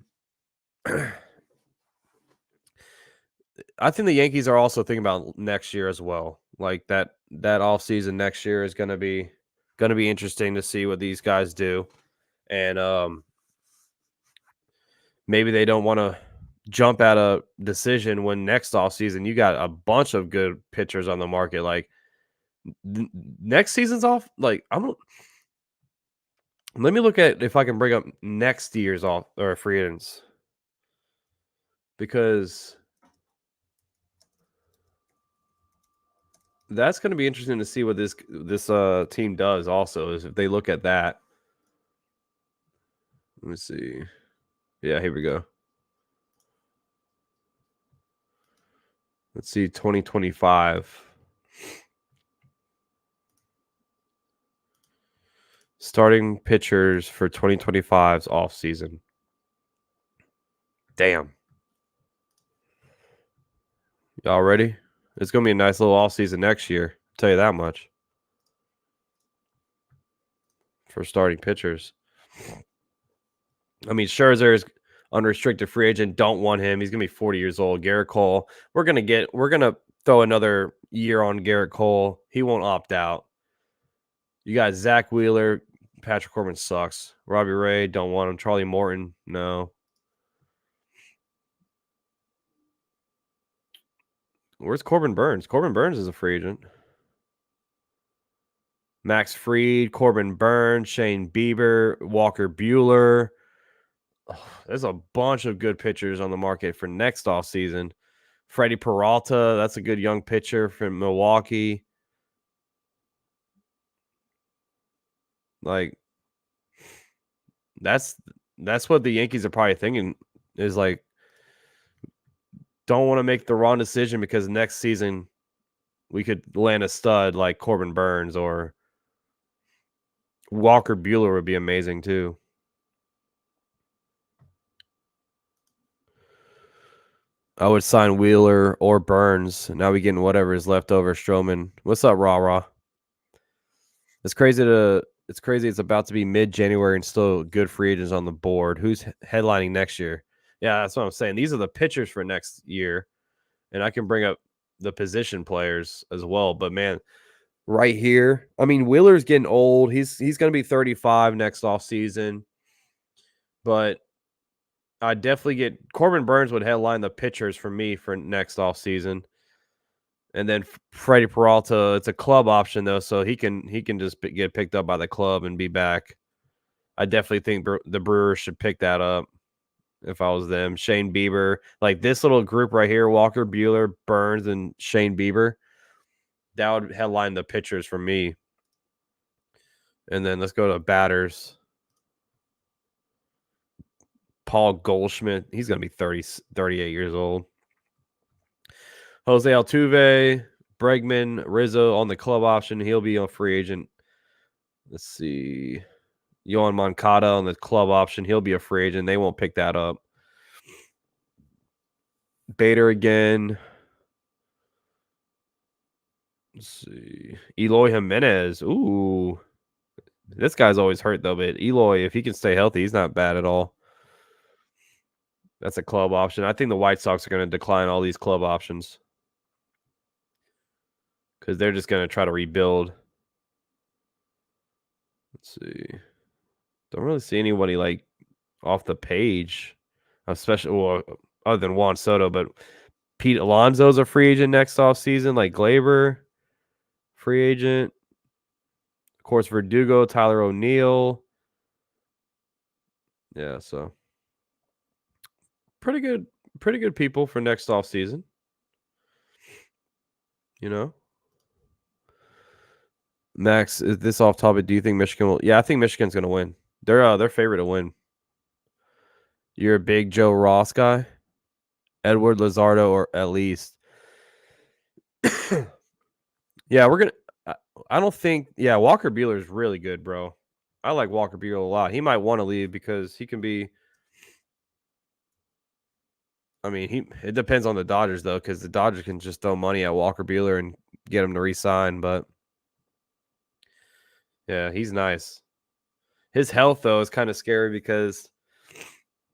I think the Yankees are also thinking about next year as well. Like that offseason next year is gonna be interesting to see what these guys do. And maybe they don't want to jump at a decision when next offseason you got a bunch of good pitchers on the market. Like next season's off. Like let me look at if I can bring up next year's off or free agents because that's going to be interesting to see what this team does. Also, is if they look at that. Let me see. Yeah, here we go. Let's see, 2025. Starting pitchers for 2025's off season. Damn. Y'all ready? It's going to be a nice little off season next year. I'll tell you that much. For starting pitchers. I mean, Scherzer is unrestricted free agent. Don't want him. He's going to be 40 years old. Garrett Cole. We're going to throw another year on Garrett Cole. He won't opt out. You got Zach Wheeler. Patrick Corbin sucks. Robbie Ray, don't want him. Charlie Morton, no. Where's Corbin Burns? Corbin Burns is a free agent. Max Fried, Corbin Burns, Shane Bieber, Walker Buehler. Oh, there's a bunch of good pitchers on the market for next offseason. Freddie Peralta, that's a good young pitcher from Milwaukee. Like, that's what the Yankees are probably thinking is like, don't want to make the wrong decision because next season we could land a stud like Corbin Burns or Walker Buehler would be amazing too. I would sign Wheeler or Burns. Now we getting whatever is left over. Stroman. What's up, Rah Rah? It's crazy it's about to be mid-January and still good free agents on the board. Who's headlining next year? Yeah, that's what I'm saying. These are the pitchers for next year. And I can bring up the position players as well. But man, right here, I mean, Wheeler's getting old. He's going to be 35 next offseason. But I definitely get Corbin Burns would headline the pitchers for me for next offseason. And then Freddie Peralta, it's a club option though, so he can just get picked up by the club and be back. I definitely think the Brewers should pick that up if I was them. Shane Bieber, like this little group right here, Walker Buehler, Burns, and Shane Bieber, that would headline the pitchers for me. And then let's go to batters. Paul Goldschmidt, he's going to be 38 years old. Jose Altuve, Bregman, Rizzo on the club option. He'll be a free agent. Let's see. Yohan Moncada on the club option. He'll be a free agent. They won't pick that up. Bader again. Let's see. Eloy Jimenez. Ooh. This guy's always hurt, though, but Eloy, if he can stay healthy, he's not bad at all. That's a club option. I think the White Sox are going to decline all these club options because they're just going to try to rebuild. Let's see. Don't really see anybody like off the page, especially other than Juan Soto, but Pete Alonso's a free agent next offseason, like Glaber, free agent. Of course, Verdugo, Tyler O'Neill. Yeah, so pretty good people for next offseason. You know, Max, is this off topic? Do you think Michigan will? Yeah, I think Michigan's gonna win. They're favorite to win. You're a big Joe Ross guy, Edward Lizardo, or at least. Yeah, we're gonna. I don't think. Yeah, Walker Buehler is really good, bro. I like Walker Buehler a lot. He might want to leave because he can be. I mean, it depends on the Dodgers though, because the Dodgers can just throw money at Walker Buehler and get him to resign. But yeah, he's nice. His health though is kind of scary because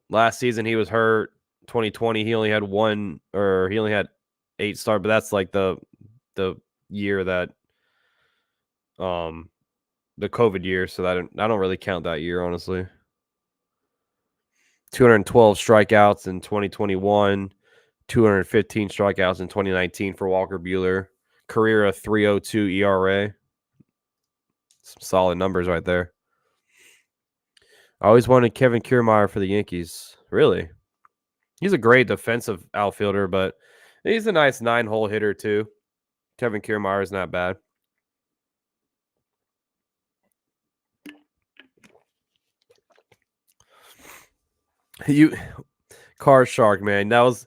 last season he was hurt. 2020 he only had he only had 8 starts, but that's like the year that um the COVID year, so that I don't really count that year honestly. 212 strikeouts in 2021, 215 strikeouts in 2019 for Walker Buehler. Career of 3.02 ERA. Some solid numbers right there. I always wanted Kevin Kiermaier for the Yankees. Really? He's a great defensive outfielder, but he's a nice 9-hole hitter too. Kevin Kiermaier is not bad. You Car Shark, man. That was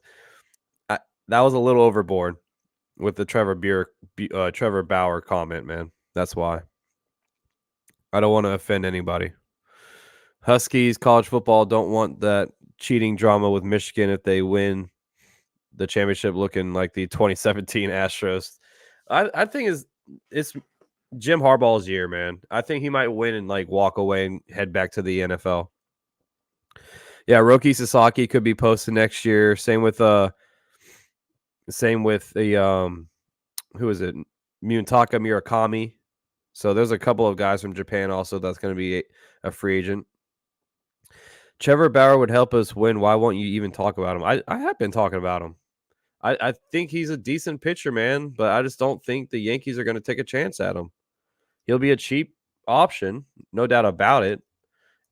a little overboard with the Trevor Bauer comment, man. That's why. I don't want to offend anybody. Huskies college football don't want that cheating drama with Michigan if they win the championship looking like the 2017 Astros. I think it's Jim Harbaugh's year, man. I think he might win and like walk away and head back to the NFL. Yeah, Roki Sasaki could be posted next year. Same with the who is it? Muntaka Murakami. So there's a couple of guys from Japan also that's going to be a free agent. Trevor Bauer would help us win. Why won't you even talk about him? I have been talking about him. I think he's a decent pitcher, man, but I just don't think the Yankees are going to take a chance at him. He'll be a cheap option, no doubt about it.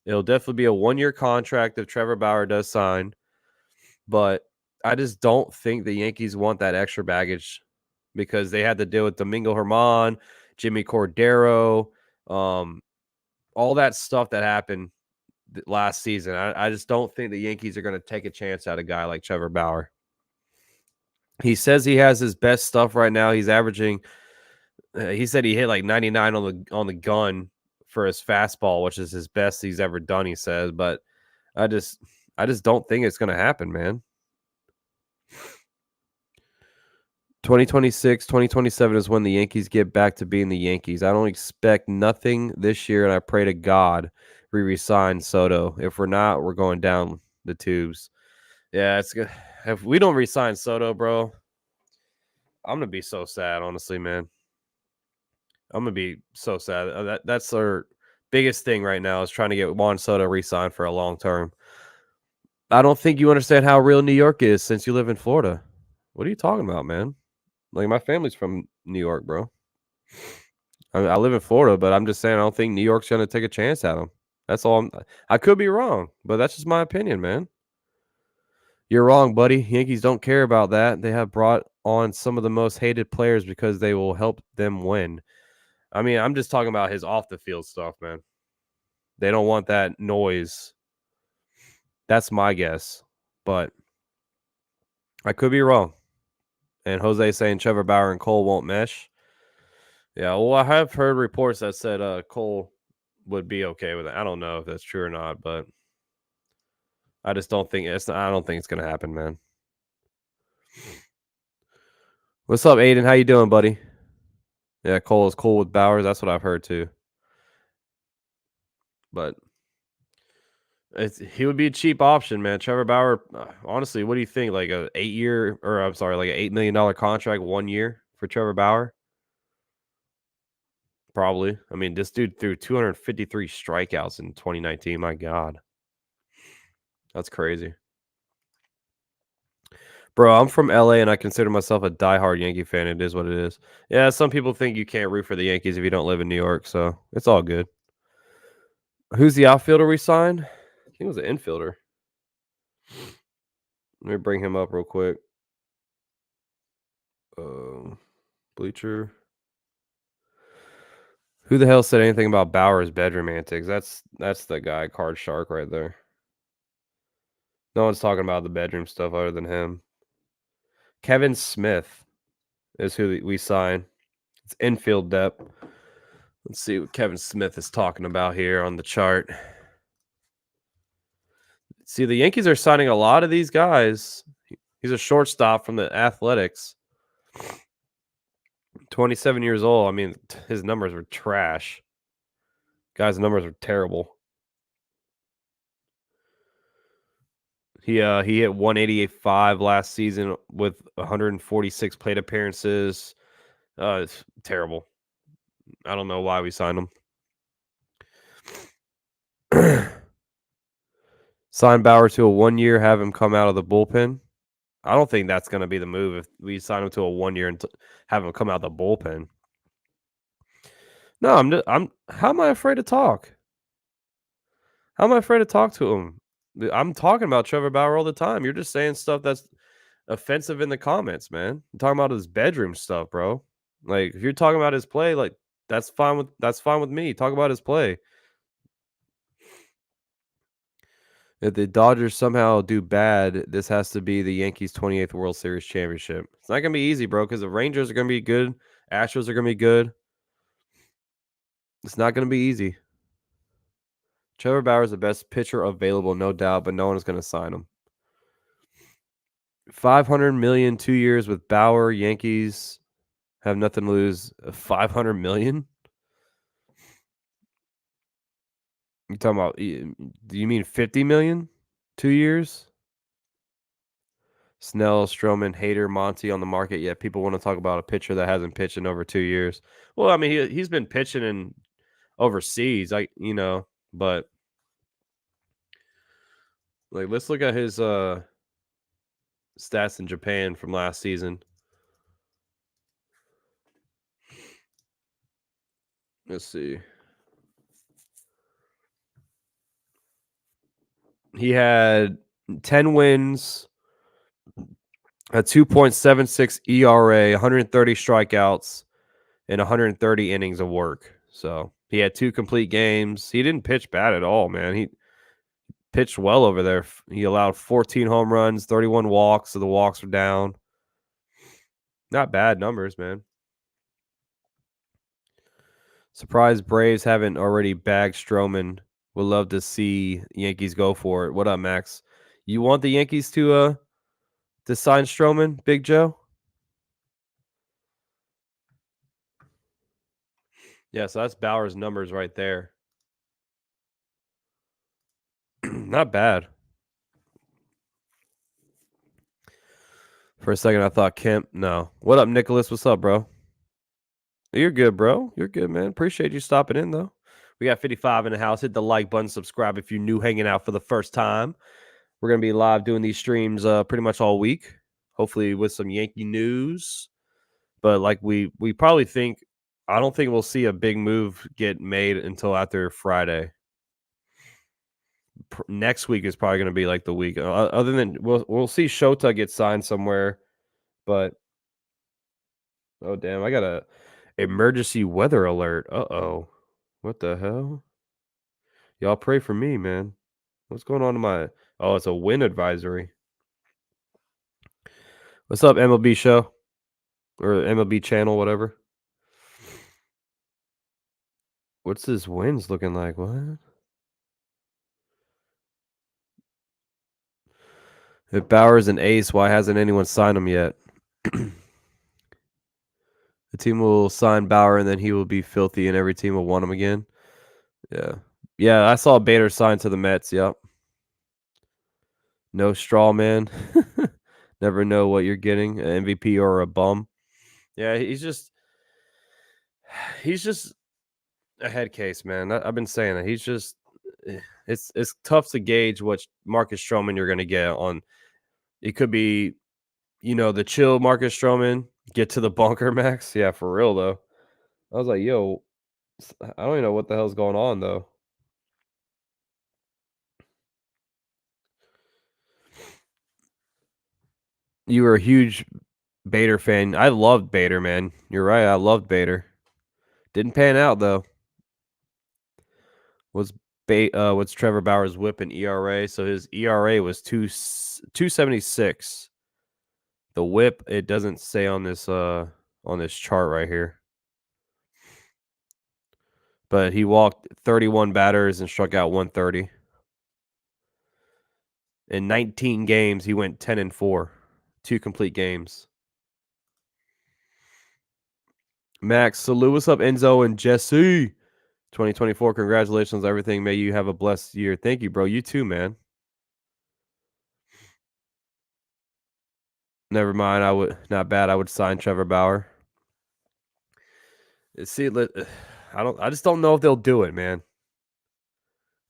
It'll definitely be a 1-year contract if Trevor Bauer does sign, but I just don't think the Yankees want that extra baggage because they had to deal with Domingo Germán, Jimmy Cordero, all that stuff that happened last season. I just don't think the Yankees are going to take a chance at a guy like Trevor Bauer. He says he has his best stuff right now. He's averaging. He said he hit like 99 on the gun for his fastball, which is his best he's ever done. He says, but I just don't think it's going to happen, man. 2026, 2027 is when the Yankees get back to being the Yankees. I don't expect nothing this year, and I pray to God we resign Soto. If we're not, we're going down the tubes. Yeah, it's good. If we don't resign Soto, bro, I'm gonna be so sad, honestly, man. I'm gonna be so sad. That's our biggest thing right now is trying to get Juan Soto re-signed for a long term. I don't think you understand how real New York is since you live in Florida. What are you talking about, man? Like my family's from New York, bro. I live in Florida, but I'm just saying I don't think New York's gonna take a chance at him. That's all. I could be wrong, but that's just my opinion, man. You're wrong, buddy. Yankees don't care about that. They have brought on some of the most hated players because they will help them win. I mean, I'm just talking about his off the field stuff, man. They don't want that noise. That's my guess, but I could be wrong. And Jose saying Trevor Bauer and Cole won't mesh. Yeah, well, I have heard reports that said Cole would be okay with it. I don't know if that's true or not, but I just don't think I don't think it's gonna happen, man. What's up, Aiden? How you doing, buddy? Yeah, Cole is cool with Bowers. That's what I've heard too. But he would be a cheap option, man. Trevor Bauer, honestly, what do you think? Like a 8-year, or I'm sorry, like an $8 million contract, 1 year for Trevor Bauer? Probably. I mean, this dude threw 253 strikeouts in 2019. My God, that's crazy. Bro, I'm from LA and I consider myself a diehard Yankee fan. It is what it is. Yeah, some people think you can't root for the Yankees if you don't live in New York, so it's all good. Who's the outfielder we signed? I think it was an infielder. Let me bring him up real quick. Bleacher. Who the hell said anything about Bauer's bedroom antics? That's the guy, Card Shark, right there. No one's talking about the bedroom stuff other than him. Kevin Smith is who we signed. It's infield depth. Let's see what Kevin Smith is talking about here on the chart. See, the Yankees are signing a lot of these guys. He's a shortstop from the Athletics. 27 years old. I mean, his numbers were trash. Guy's numbers are terrible. He hit 188.5 last season with 146 plate appearances. It's terrible. I don't know why we signed him. Sign Bauer to a 1 year, have him come out of the bullpen. I don't think that's going to be the move if we sign him to a 1 year and have him come out the bullpen. No, I'm. How am I afraid to talk? How am I afraid to talk to him? I'm talking about Trevor Bauer all the time. You're just saying stuff that's offensive in the comments, man. I'm talking about his bedroom stuff, bro. Like if you're talking about his play, like that's fine with me. Talk about his play. If the Dodgers somehow do bad, this has to be the Yankees' 28th World Series championship. It's not gonna be easy, bro, because the Rangers are gonna be good, Astros are gonna be good. It's not gonna be easy. Trevor Bauer is the best pitcher available, no doubt, but no one is gonna sign him. 500 million 2 years with Bauer. Yankees have nothing to lose. 500 million? You talking about? Do you mean 50 million? 2 years? Snell, Stroman, Hader, Monty on the market. Yet people want to talk about a pitcher that hasn't pitched in over 2 years. Well, I mean, he's been pitching in overseas, but like let's look at his stats in Japan from last season. Let's see. He had 10 wins, a 2.76 ERA, 130 strikeouts, and 130 innings of work. So he had 2 complete games. He didn't pitch bad at all, man. He pitched well over there. He allowed 14 home runs, 31 walks, so the walks are down. Not bad numbers, man. Surprised Braves haven't already bagged Stroman. Would love to see Yankees go for it. What up, Max? You want the Yankees to sign Stroman, Big Joe? Yeah, so that's Bauer's numbers right there. Not bad. For a second, I thought Kemp. No. What up, Nicholas? What's up, bro? You're good, bro. You're good, man. Appreciate you stopping in, though. We got 55 in the house. Hit the like button, subscribe if you're new hanging out for the first time. We're going to be live doing these streams pretty much all week, hopefully with some Yankee news. But like we probably think, I don't think we'll see a big move get made until after Friday. Next week is probably going to be like the week. Other than we'll see Shota get signed somewhere, but oh damn, I got a emergency weather alert. Uh-oh. What the hell? Y'all pray for me, man. What's going on in my Oh, it's a wind advisory. What's up, MLB show? Or MLB channel, whatever. What's this winds looking like? What? If Bauer's an ace, why hasn't anyone signed him yet? The team will sign Bauer and then he will be filthy and every team will want him again. Yeah. Yeah, I saw Bader sign to the Mets. Yep. No straw man. Never know what you're getting, an MVP or a bum. Yeah, he's just a head case, man. I've been saying that. He's just it's tough to gauge what Marcus Stroman you're going to get on. It could be, the chill Marcus Stroman, get to the bunker, Max. Yeah, for real though. I was like, yo, I don't even know what the hell's going on though. You were a huge Bader fan. I loved Bader, man. You're right. I loved Bader. Didn't pan out though. What's Trevor Bauer's whip and ERA? So his ERA was 2.76. The whip, it doesn't say on this chart right here. But he walked 31 batters and struck out 130. In 19 games, he went 10-4. 2 complete games. Max, salute. What's up, Enzo and Jesse? 2024, congratulations on everything. May you have a blessed year. Thank you, bro. You too, man. Never mind. Not bad. I would sign Trevor Bauer. See, I just don't know if they'll do it, man.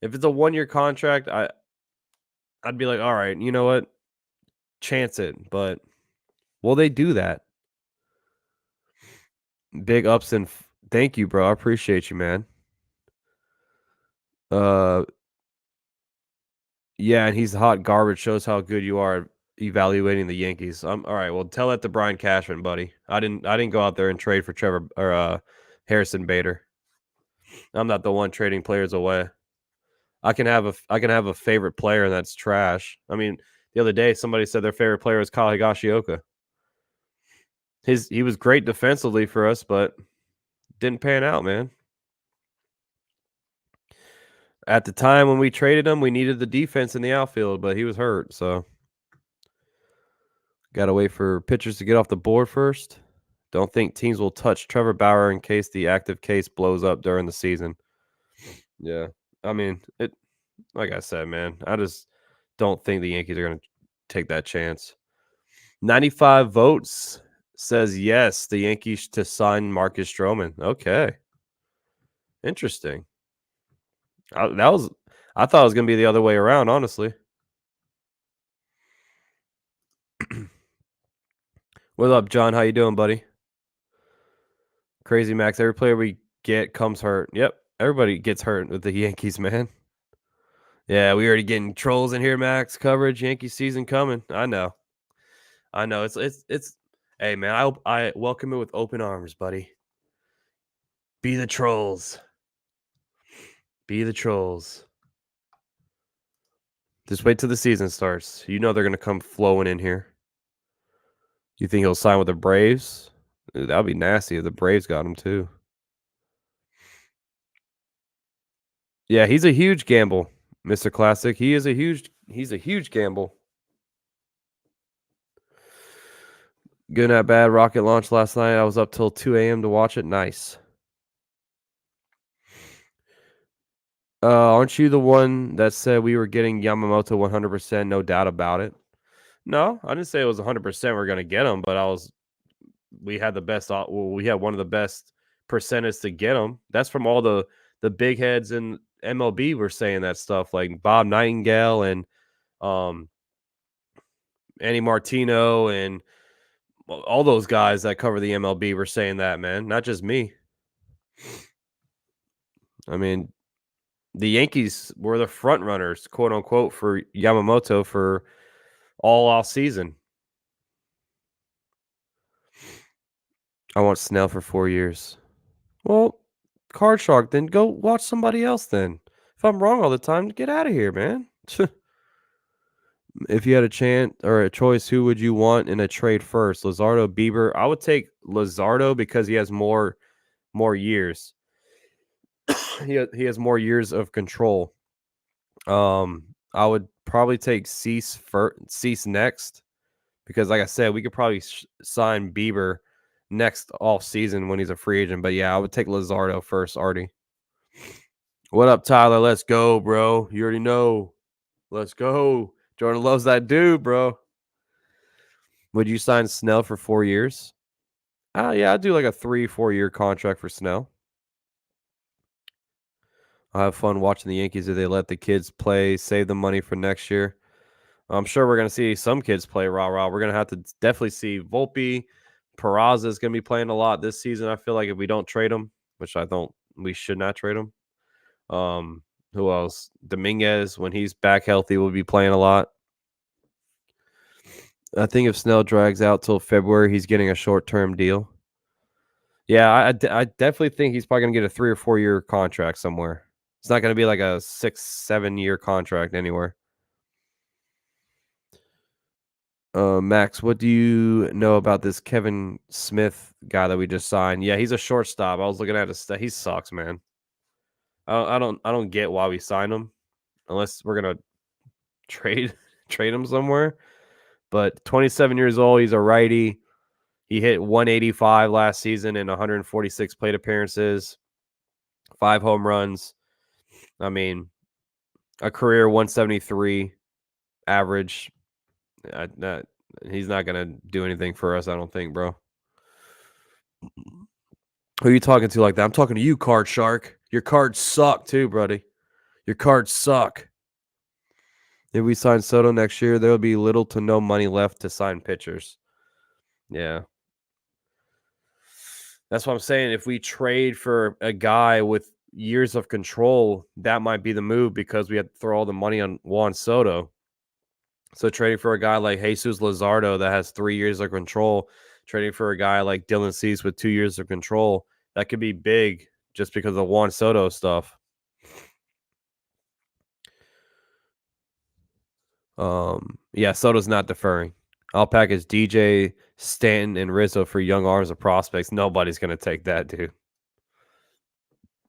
If it's a 1-year contract, I'd be like, all right, you know what? Chance it. But will they do that? Big ups and thank you, bro. I appreciate you, man. Yeah, and he's hot garbage. Shows how good you are evaluating the Yankees. All right. Well, tell that to Brian Cashman, buddy. I didn't go out there and trade for Trevor or Harrison Bader. I'm not the one trading players away. I can have a favorite player and that's trash. I mean, the other day somebody said their favorite player was Kyle Higashioka. He was great defensively for us, but didn't pan out, man. At the time when we traded him, we needed the defense in the outfield, but he was hurt, so got to wait for pitchers to get off the board first. Don't think teams will touch Trevor Bauer in case the active case blows up during the season. Yeah. I mean, like I said, man, I just don't think the Yankees are going to take that chance. 95 votes says yes, the Yankees to sign Marcus Stroman. Okay. Interesting. I thought it was going to be the other way around, honestly. What up, John? How you doing, buddy? Crazy Max. Every player we get comes hurt. Yep. Everybody gets hurt with the Yankees, man. Yeah, we already getting trolls in here, Max. Coverage, Yankee season coming. I know. It's hey man, I welcome it with open arms, buddy. Be the trolls. Be the trolls. Just wait till the season starts. You know they're gonna come flowing in here. You think he'll sign with the Braves? Dude, that would be nasty if the Braves got him too. Yeah, he's a huge gamble, Mr. Classic. He's a huge gamble. Good, not bad. Rocket launch last night. I was up till 2 a.m. to watch it. Nice. Aren't you the one that said we were getting Yamamoto 100%? No doubt about it. No, I didn't say it was 100% we're going to get him, but we had the best. We had one of the best percentages to get him. That's from all the big heads in MLB were saying that stuff, like Bob Nightengale and Annie Martino and all those guys that cover the MLB were saying that, man. Not just me. I mean, the Yankees were the front runners, quote unquote, for Yamamoto for all off season. I want Snell for 4 years. Well, Card Shark, then go watch somebody else then. If I'm wrong all the time, get out of here, man. If you had a chance or a choice, who would you want in a trade first? Luzardo, Bieber? I would take Luzardo because he has more years. he has more years of control. I would probably take Cease next because, like I said, we could probably sign Bieber next off season when he's a free agent. But yeah, I would take Luzardo first, Artie. What up, Tyler? Let's go, bro. You already know. Let's go. Jordan loves that dude, bro. Would you sign Snell for 4 years? Yeah, I'd do like a 3-4 year contract for Snell. I'll have fun watching the Yankees if they let the kids play, save the money for next year. I'm sure we're going to see some kids play rah-rah. We're going to have to definitely see Volpe. Peraza is going to be playing a lot this season. I feel like if we don't trade him, which we should not trade him. Who else? Dominguez, when he's back healthy, will be playing a lot. I think if Snell drags out till February, he's getting a short-term deal. Yeah, I definitely think he's probably going to get a 3 or 4 year contract somewhere. It's not going to be like a 6, 7 year contract anywhere. Max, what do you know about this Kevin Smith guy that we just signed? Yeah, he's a shortstop. I was looking at his he sucks, man. I don't get why we signed him unless we're gonna trade trade him somewhere. But 27 years old, he's a righty. He hit 185 last season in 146 plate appearances, 5 home runs. I mean, a career 173 average. He's not gonna do anything for us, I don't think, bro. Who are you talking to like that? I'm talking to you, Card Shark. Your cards suck too, buddy. Your cards suck. If we sign Soto next year, there will be little to no money left to sign pitchers. Yeah. That's what I'm saying. If we trade for a guy with years of control, that might be the move because we have to throw all the money on Juan Soto. So trading for a guy like Jesus Luzardo that has 3 years of control, trading for a guy like Dylan Cease with 2 years of control, that could be big just because of Juan Soto stuff. Yeah, Soto's not deferring. I'll package DJ, Stanton, and Rizzo for young arms of prospects. Nobody's gonna take that, dude.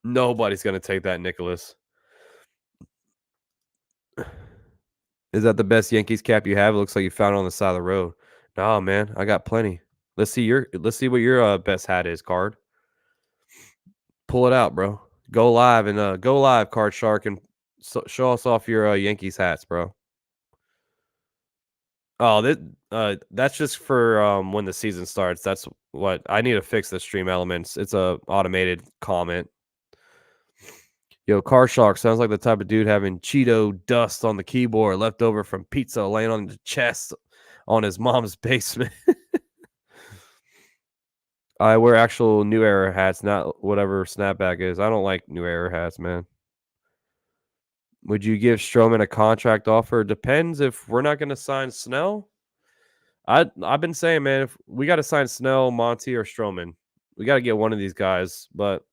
Nobody's gonna take that, Nicholas. Is that the best Yankees cap you have? It looks like you found it on the side of the road. Nah, man, I got plenty. Let's see what your best hat is, Card. Pull it out, bro. Go live and go live, Card Shark, and show us off your Yankees hats, bro. Oh, that's just for when the season starts. That's what I need to fix the stream elements. It's a automated comment. Yo, Car Shark sounds like the type of dude having Cheeto dust on the keyboard left over from pizza laying on the chest on his mom's basement. I wear actual New Era hats, not whatever snapback is. I don't like New Era hats, man. Would you give Stroman a contract offer? Depends if we're not going to sign Snell. I've been saying, man, if we got to sign Snell, Monty, or Stroman, we got to get one of these guys, but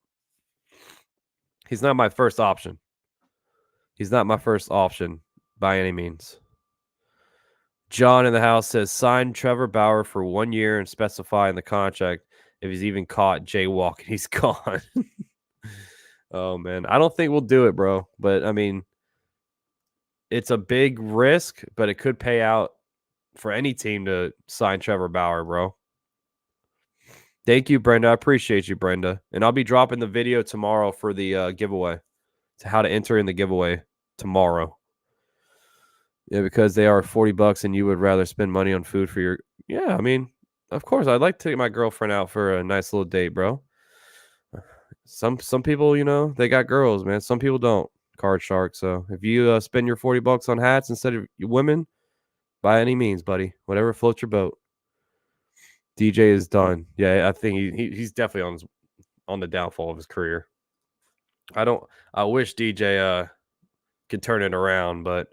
he's not my first option. He's not my first option by any means. John in the house says sign Trevor Bauer for 1 year and specify in the contract if he's even caught jaywalking, he's gone. Oh man, I don't think we'll do it, bro. But I mean, it's a big risk, but it could pay out for any team to sign Trevor Bauer, bro. Thank you, Brenda. I appreciate you, Brenda. And I'll be dropping the video tomorrow for the giveaway. To how to enter in the giveaway tomorrow. Yeah, because they are $40 and you would rather spend money on food for your... Yeah, I mean, of course, I'd like to take my girlfriend out for a nice little date, bro. Some people, you know, they got girls, man. Some people don't. Card Shark. So if you spend your $40 on hats instead of women, by any means, buddy, whatever floats your boat. DJ is done. Yeah, I think he's definitely on the downfall of his career. I wish DJ could turn it around, but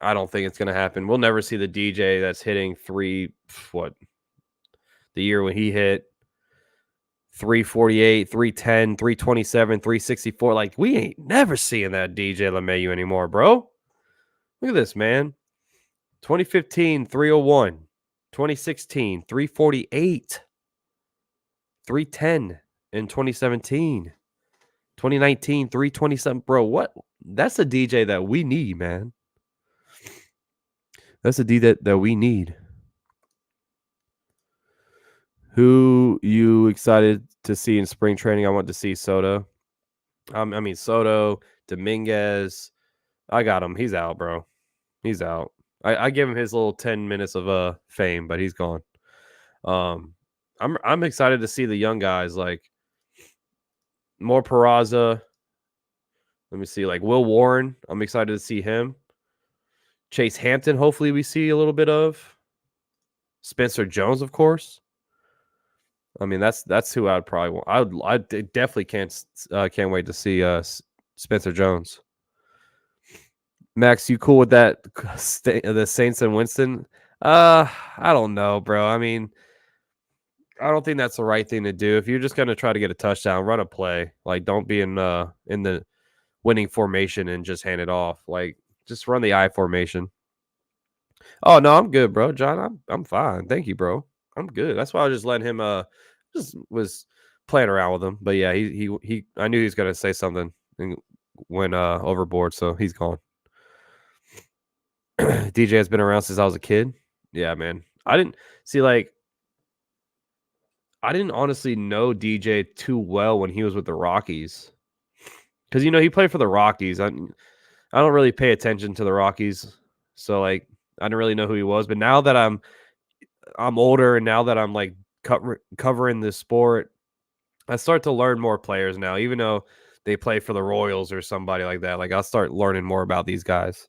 I don't think it's going to happen. We'll never see the DJ that's hitting the year when he hit 348, 310, 327, 364. Like, we ain't never seeing that DJ LeMahieu anymore, bro. Look at this, man. 2015, 301. 2016, 348. 310 in 2017. 2019, 327. Bro, what? That's a DJ that we need, man. That's a DJ that we need. Who you excited to see in spring training? I want to see Soto. Soto, Dominguez. I got him. He's out, bro. He's out. I give him his little 10 minutes of fame, but he's gone. I'm excited to see the young guys like more Peraza. Let me see, like Will Warren. I'm excited to see him. Chase Hampton, hopefully we see a little bit of. Spencer Jones, of course. I mean, that's who I'd probably want. I definitely can't wait to see Spencer Jones. Max, you cool with that? The Saints and Winston. I don't know, bro. I mean, I don't think that's the right thing to do. If you're just gonna try to get a touchdown, run a play. Like, don't be in the winning formation and just hand it off. Like, just run the I formation. Oh no, I'm good, bro. John, I'm fine. Thank you, bro. I'm good. That's why I was just letting him just was playing around with him. But yeah, he I knew he was gonna say something and went overboard, so he's gone. DJ has been around since I was a kid. Yeah, man. I didn't see like I didn't honestly know DJ too well when he was with the Rockies. Cuz he played for the Rockies. I don't really pay attention to the Rockies. So like I didn't really know who he was, but now that I'm older and now that I'm like covering this sport, I start to learn more players now, even though they play for the Royals or somebody like that. Like I'll start learning more about these guys.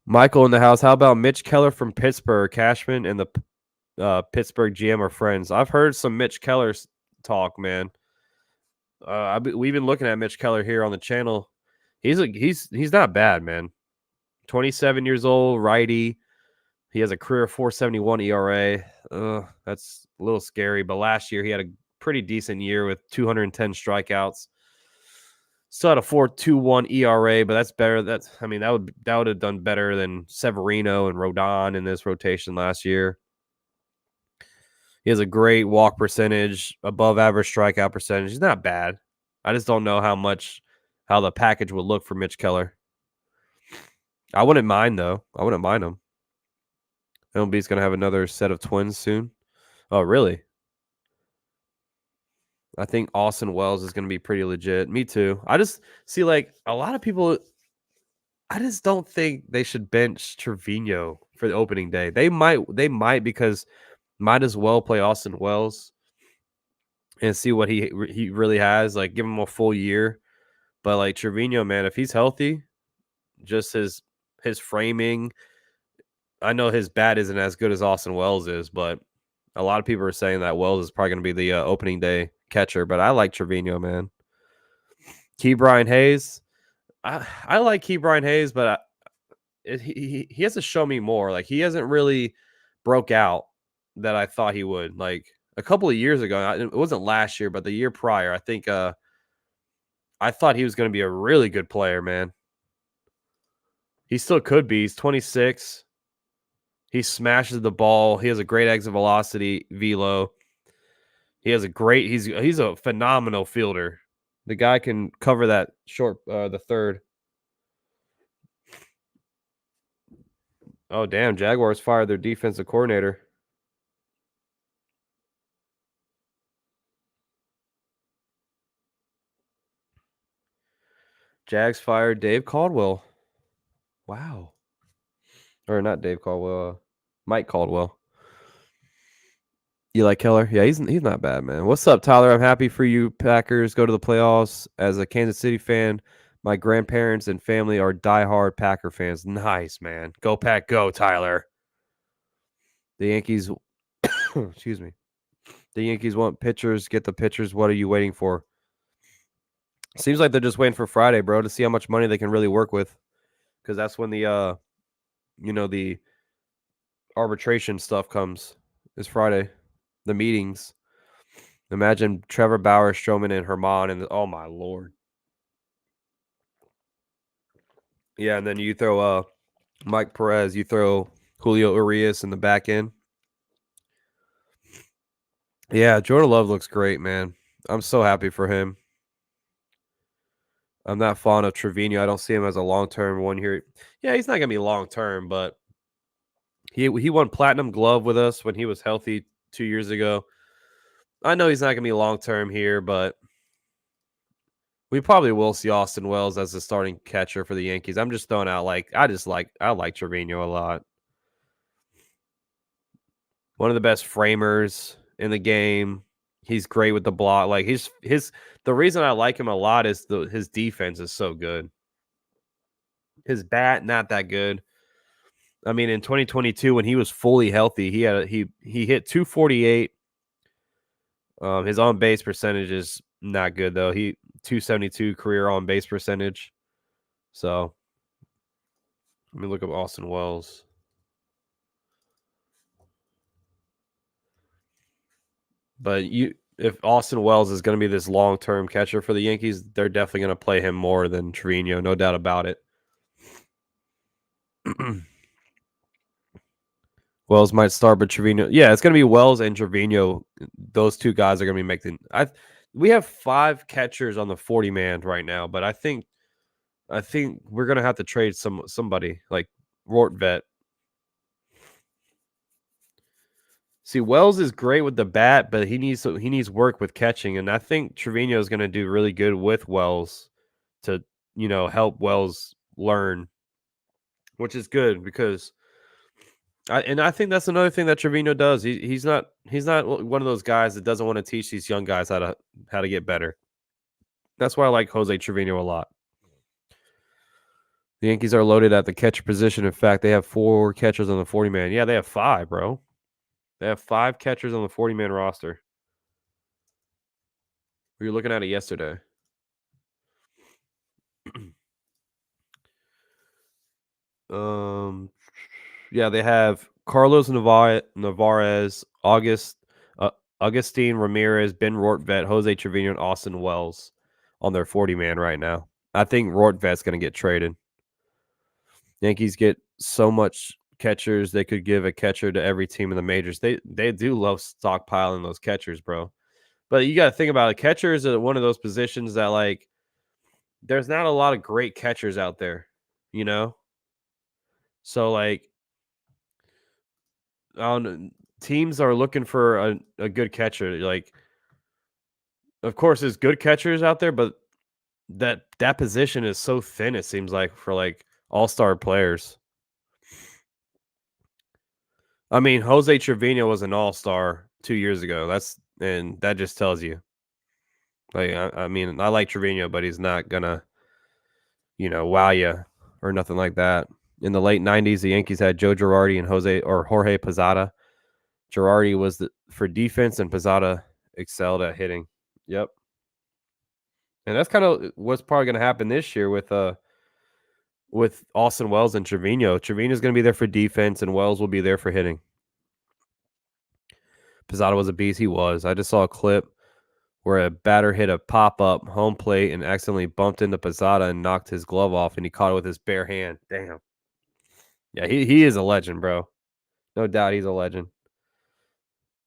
Michael in the house. How about Mitch Keller from Pittsburgh? Cashman and the Pittsburgh GM are friends. I've heard some Mitch Keller talk, man. We've been looking at Mitch Keller here on the channel. He's not bad, man. 27 years old, righty. He has a career 4.71 ERA. That's a little scary. But last year he had a pretty decent year with 210 strikeouts. Still had a 4.21 ERA, but that's better. That would have done better than Severino and Rodon in this rotation last year. He has a great walk percentage, above average strikeout percentage. He's not bad. I just don't know how the package would look for Mitch Keller. I wouldn't mind though. I wouldn't mind him. MLB's going to have another set of twins soon. Oh, really? I think Austin Wells is going to be pretty legit. Me too. I just see like a lot of people. I just don't think they should bench Trevino for the opening day. They might because might as well play Austin Wells and see what he really has. Like give him a full year. But like Trevino, man, if he's healthy, just his framing. I know his bat isn't as good as Austin Wells is, but a lot of people are saying that Wells is probably going to be the opening day catcher. But I like Trevino, man. Key Brian Hayes. I like Key Brian Hayes, but he has to show me more. Like he hasn't really broke out that I thought he would. Like a couple of years ago, it wasn't last year, but the year prior, I think I thought he was going to be a really good player, man. He still could be. He's 26. He smashes the ball. He has a great exit velocity, velo. He has a great. He's a phenomenal fielder. The guy can cover that short, the third. Oh damn! Jaguars fired their defensive coordinator. Jags fired Dave Caldwell. Wow. Or not Dave Caldwell. Mike Caldwell. You like Keller? Yeah, he's not bad, man. What's up, Tyler? I'm happy for you. Packers go to the playoffs. As a Kansas City fan, my grandparents and family are diehard Packer fans. Nice, man. Go Pack, go, Tyler. The Yankees, excuse me. The Yankees want pitchers. Get the pitchers. What are you waiting for? Seems like they're just waiting for Friday, bro, to see how much money they can really work with. Because that's when the arbitration stuff comes. Is Friday. The meetings. Imagine Trevor Bauer, Stroman, and Herman, and oh my lord. Yeah, and then you throw Mike Perez, you throw Julio Urias in the back end. Yeah, Jordan Love looks great, man. I'm so happy for him. I'm not fond of Trevino. I don't see him as a long-term one here. Yeah, he's not gonna be long-term, but he won Platinum Glove with us when he was healthy 2 years ago. I know he's not gonna be long-term here, but we probably will see Austin Wells as the starting catcher for the Yankees. I'm just throwing out I like Trevino a lot. One of the best framers in the game. He's great with the block. Like the reason I like him a lot is his defense is so good. His bat not that good. I mean, in 2022 when he was fully healthy, he hit 248. His on base percentage is not good though. He 272 career on base percentage. So let me look up Austin Wells. But if Austin Wells is going to be this long-term catcher for the Yankees, they're definitely going to play him more than Trevino, no doubt about it. Wells might start, but Trevino, yeah, it's going to be Wells and Trevino. Those two guys are going to be making. We have 5 catchers on the 40-man right now, but I think we're going to have to trade somebody like Rortvet. See, Wells is great with the bat, but he needs work with catching, and I think Trevino is going to do really good with Wells to help Wells learn, which is good because I think that's another thing that Trevino does. He's not one of those guys that doesn't want to teach these young guys how to get better. That's why I like Jose Trevino a lot. The Yankees are loaded at the catcher position. In fact, they have 4 catchers on the 40-man. Yeah, they have 5, bro. They have 5 catchers on the 40-man roster. We were looking at it yesterday. Yeah, they have Carlos Navarez, Augustine Ramirez, Ben Rortvet, Jose Trevino, and Austin Wells on their 40-man right now. I think Rortvet's going to get traded. Yankees get so much catchers, they could give a catcher to every team in the majors. They do love stockpiling those catchers, bro. But you got to think about it. Catchers are one of those positions that, like, there's not a lot of great catchers out there, you know? So, like, teams are looking for a good catcher. Like, of course, there's good catchers out there, but that position is so thin, it seems like, for, like, all-star players. I mean, Jose Trevino was an all-star 2 years ago. That just tells you. Like, I mean, I like Trevino, but he's not gonna, wow you or nothing like that. In the late 90s, the Yankees had Joe Girardi and Jorge Posada. Girardi was for defense, and Posada excelled at hitting. Yep. And that's kind of what's probably going to happen this year with Austin Wells and Trevino. Trevino's going to be there for defense, and Wells will be there for hitting. Posada was a beast. He was. I just saw a clip where a batter hit a pop-up home plate and accidentally bumped into Posada and knocked his glove off, and he caught it with his bare hand. Damn. Yeah, he is a legend, bro. No doubt he's a legend.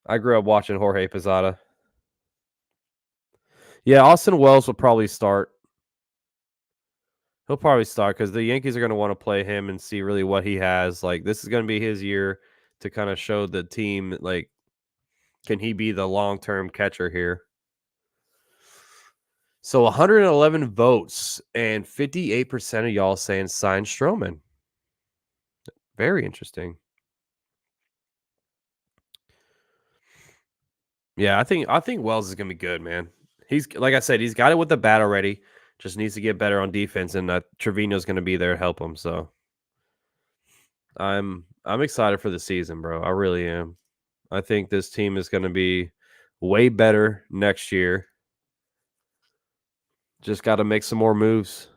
I grew up watching Jorge Posada. Yeah, Austin Wells will probably start. He'll probably start because the Yankees are going to want to play him and see really what he has. Like, this is going to be his year to kind of show the team, like, can he be the long-term catcher here? So 111 votes and 58% of y'all saying sign Stroman. Very interesting. Yeah, I think Wells is going to be good, man. He's, like I said, he's got it with the bat already. Just needs to get better on defense, and Trevino's going to be there to help him. So I'm excited for the season, bro. I really am. I think this team is going to be way better next year. Just got to make some more moves.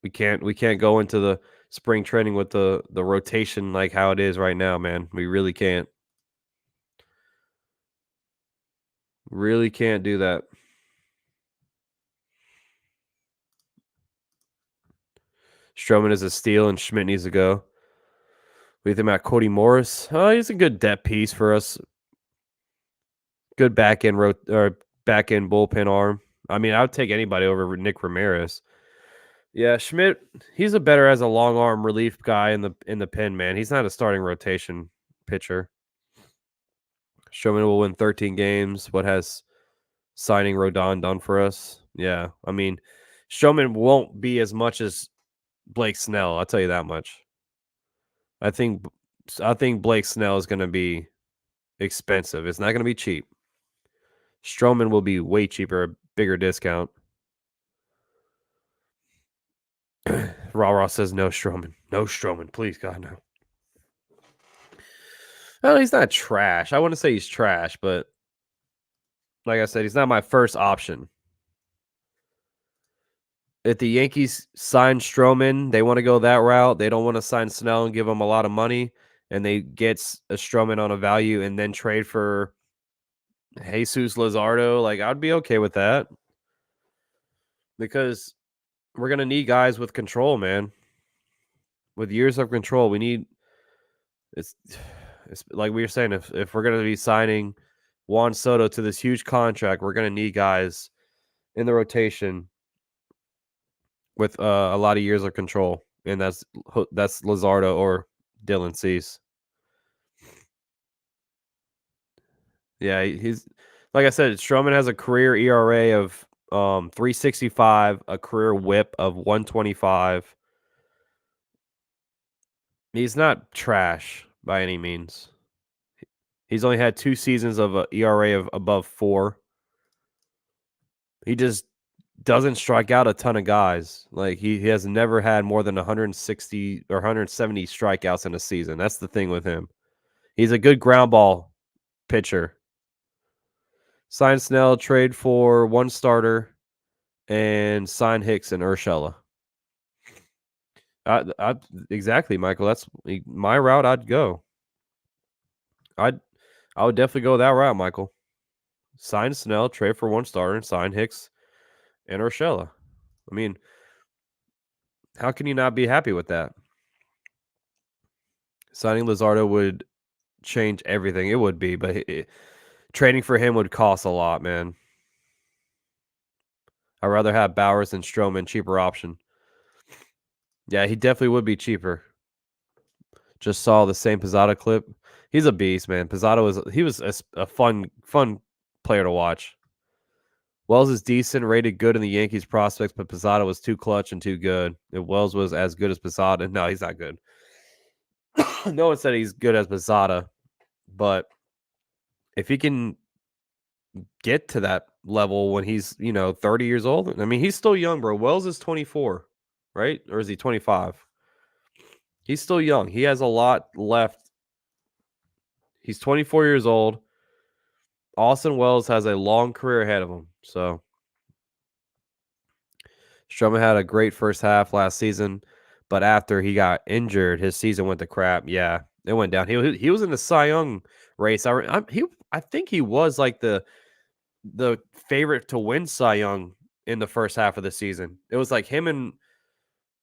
We can't go into the spring training with the rotation like how it is right now, man. We really can't. Really can't do that. Stroman is a steal, and Schmidt needs to go. What do you think about Cody Morris? Oh, he's a good depth piece for us. Good back end bullpen arm. I mean, I would take anybody over Nick Ramirez. Yeah, Schmidt, he's a better as a long arm relief guy in the pen, man. He's not a starting rotation pitcher. Stroman will win 13 games. What has signing Rodon done for us? Yeah, I mean, Stroman won't be as much as Blake Snell. I'll tell you that much. I think Blake Snell is going to be expensive. It's not going to be cheap. Stroman will be way cheaper, a bigger discount. Raw says no Stroman. No Stroman. Please, God, no. No, he's not trash. I wouldn't say he's trash, but like I said, he's not my first option. If the Yankees sign Stroman, they want to go that route. They don't want to sign Snell and give him a lot of money, and they get a Stroman on a value and then trade for Jesus Luzardo, like I'd be okay with that because we're gonna need guys with control, man. With years of control, we need it's it's like we were saying. If we're gonna be signing Juan Soto to this huge contract, we're gonna need guys in the rotation with a lot of years of control, and that's Luzardo or Dylan Cease. Yeah, he's like I said, Stroman has a career ERA of 3.65, a career WHIP of 125. He's not trash by any means. He's only had 2 seasons of a ERA of above 4. He just doesn't strike out a ton of guys. Like he has never had more than 160 or 170 strikeouts in a season. That's the thing with him. He's a good ground ball pitcher. Sign Snell, trade for one starter, and sign Hicks and Urshela. Exactly, Michael. That's my route. I'd go. I would definitely go that route, Michael. Sign Snell, trade for one starter, and sign Hicks and Urshela. I mean, how can you not be happy with that? Signing Luzardo would change everything. It would be, but trading for him would cost a lot, man. I'd rather have Bauer than Stroman, cheaper option. Yeah, he definitely would be cheaper. Just saw the same Pizzata clip. He's a beast, man. Pizzata was a fun player to watch. Wells is decent, rated good in the Yankees prospects, but Pizzata was too clutch and too good. If Wells was as good as Pizzata, no, he's not good. No one said he's good as Pizzata, but if he can get to that level when he's 30 years old, I mean, he's still young, bro. Wells is 24, right? Or is he 25? He's still young. He has a lot left. He's 24 years old. Austin Wells has a long career ahead of him. So Stroman had a great first half last season, but after he got injured, his season went to crap. Yeah, it went down. He was in the Cy Young race. I think he was like the favorite to win Cy Young in the first half of the season. It was like him and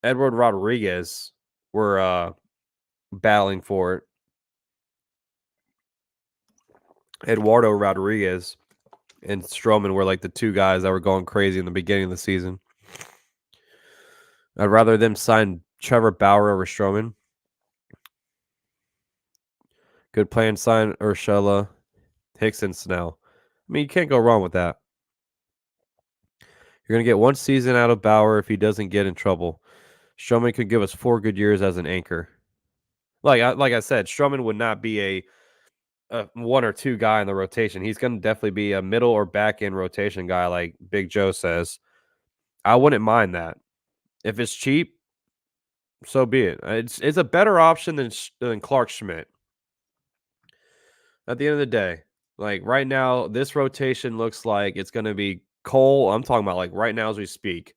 Edward Rodriguez were battling for it. Eduardo Rodriguez and Stroman were like the two guys that were going crazy in the beginning of the season. I'd rather them sign Trevor Bauer over Stroman. Good plan, sign Urshela, Hicks, and Snell. I mean, you can't go wrong with that. You're going to get one season out of Bauer if he doesn't get in trouble. Stroman could give us 4 good years as an anchor. Like I said, Stroman would not be a one or two guy in the rotation. He's going to definitely be a middle or back end rotation guy, like Big Joe says. I wouldn't mind that. If it's cheap, so be it. It's a better option than Clark Schmidt. At the end of the day, like right now, this rotation looks like it's going to be Cole. I'm talking about like right now as we speak.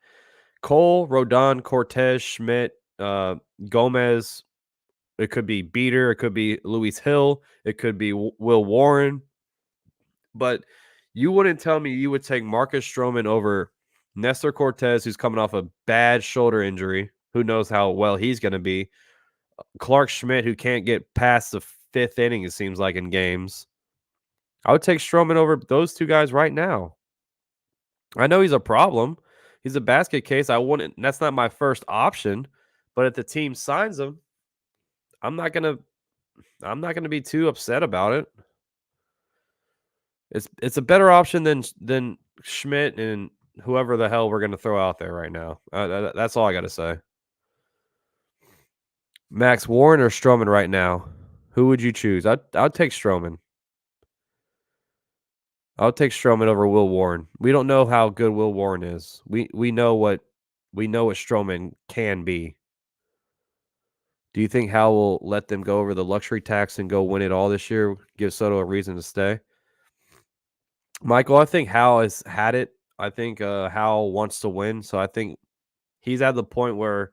Cole, Rodon, Cortez, Schmidt, Gomez. It could be Beater. It could be Luis Hill. It could be Will Warren. But you wouldn't tell me you would take Marcus Stroman over Nestor Cortez, who's coming off a bad shoulder injury. Who knows how well he's going to be. Clark Schmidt, who can't get past the 5th inning, it seems like, in games. I would take Stroman over those two guys right now. I know he's a problem. He's a basket case. That's not my first option. But if the team signs him, I'm not gonna be too upset about it. It's a better option than Schmidt and whoever the hell we're gonna throw out there right now. That's all I gotta say. Max, Warren or Stroman right now? Who would you choose? I'd take Stroman. I'll take Stroman over Will Warren. We don't know how good Will Warren is. We know what Stroman can be. Do you think Hal will let them go over the luxury tax and go win it all this year? Give Soto a reason to stay? Michael, I think Hal has had it. I think Hal wants to win. So I think he's at the point where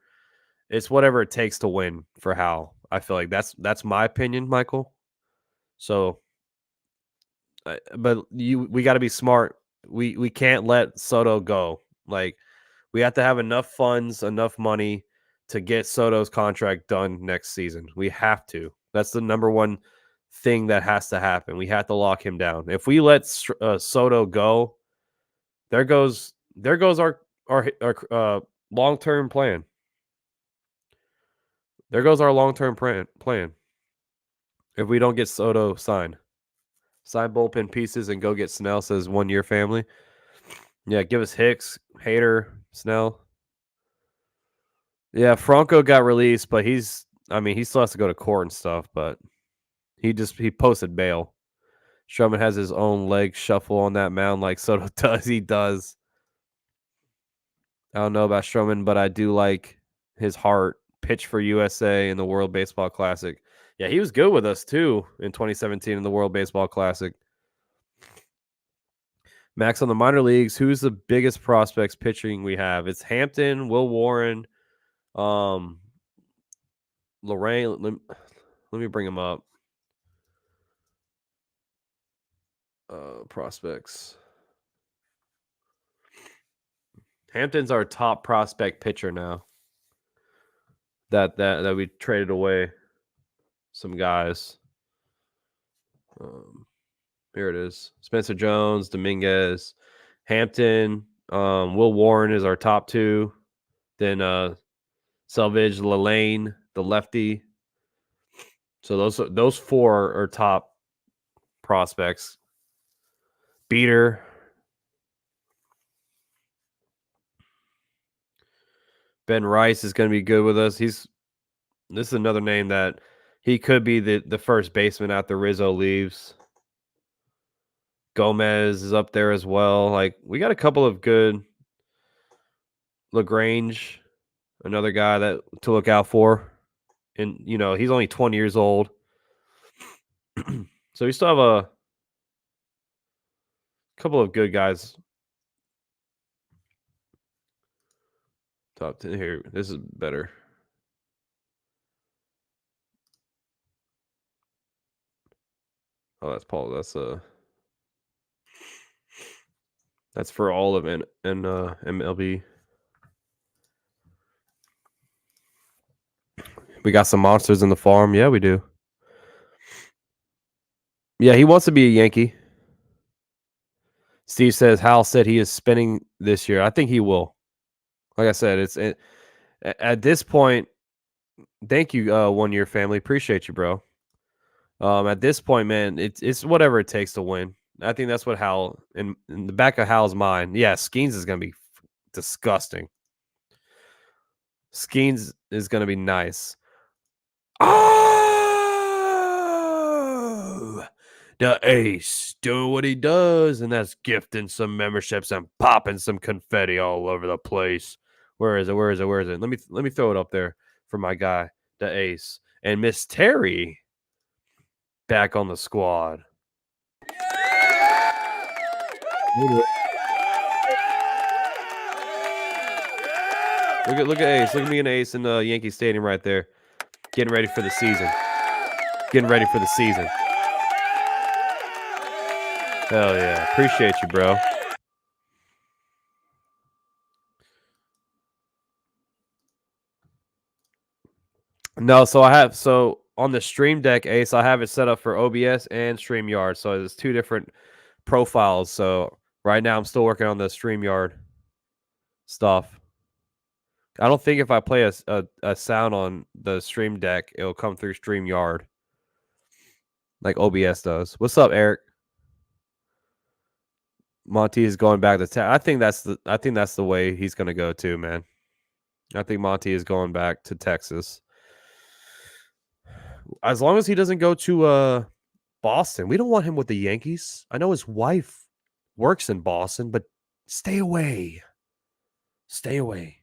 it's whatever it takes to win for Hal. I feel like that's my opinion, Michael. So but we got to be smart. We can't let Soto go. Like, we have to have enough funds, enough money to get Soto's contract done next season. We have to. That's the number one thing that has to happen. We have to lock him down. If we let Soto go, there goes our long-term plan. There goes our long-term plan. If we don't get Soto signed, sign bullpen pieces and go get Snell, says 1 year family. Yeah, give us Hicks, Hader, Snell. Yeah, Franco got released, but he still has to go to court and stuff, but he posted bail. Stroman has his own leg shuffle on that mound like Soto does. He does. I don't know about Stroman, but I do like his heart. Pitch for USA in the World Baseball Classic. Yeah, he was good with us too in 2017 in the World Baseball Classic. Max, on the minor leagues, who's the biggest prospects pitching we have? It's Hampton, Will Warren, Lorraine. Let me bring him up. Prospects. Hampton's our top prospect pitcher now. That we traded away some guys. Here it is. Spencer Jones, Dominguez, Hampton, Will Warren is our top two. Then Selvage, Lalane, the lefty. So those four are top prospects. Beater. Ben Rice is going to be good with us. This is another name that he could be the first baseman after Rizzo leaves. Gomez is up there as well. Like, we got a couple of good. LaGrange, another guy to look out for. And, he's only 20 years old. So we still have a couple of good guys. Top 10 here. This is better. Oh, that's Paul. That's for all of MLB. We got some monsters in the farm. Yeah, we do. Yeah, he wants to be a Yankee. Steve says Hal said he is spinning this year. I think he will. Like I said, at this point. Thank you, 1 year family. Appreciate you, bro. At this point, man, it's whatever it takes to win. I think that's what Hal in the back of Hal's mind. Yeah, Skeens is gonna be disgusting. Skeens is gonna be nice. Oh, the ace doing what he does, and that's gifting some memberships and popping some confetti all over the place. Where is it? Let me throw it up there for my guy, the ace, and Miss Terry back on the squad. Look at Ace. Look at me and Ace in the Yankee Stadium right there. Getting ready for the season. Hell yeah. Appreciate you, bro. No, so on the Stream Deck, Ace, I have it set up for OBS and StreamYard. So there's two different profiles. So right now I'm still working on the StreamYard stuff. I don't think if I play a sound on the Stream Deck, it'll come through StreamYard like OBS does. What's up, Eric? Monty is going back to Texas. I think that's the way he's going to go too, man. I think Monty is going back to Texas. As long as he doesn't go to Boston. We don't want him with the Yankees. I know his wife works in Boston, but stay away. Stay away.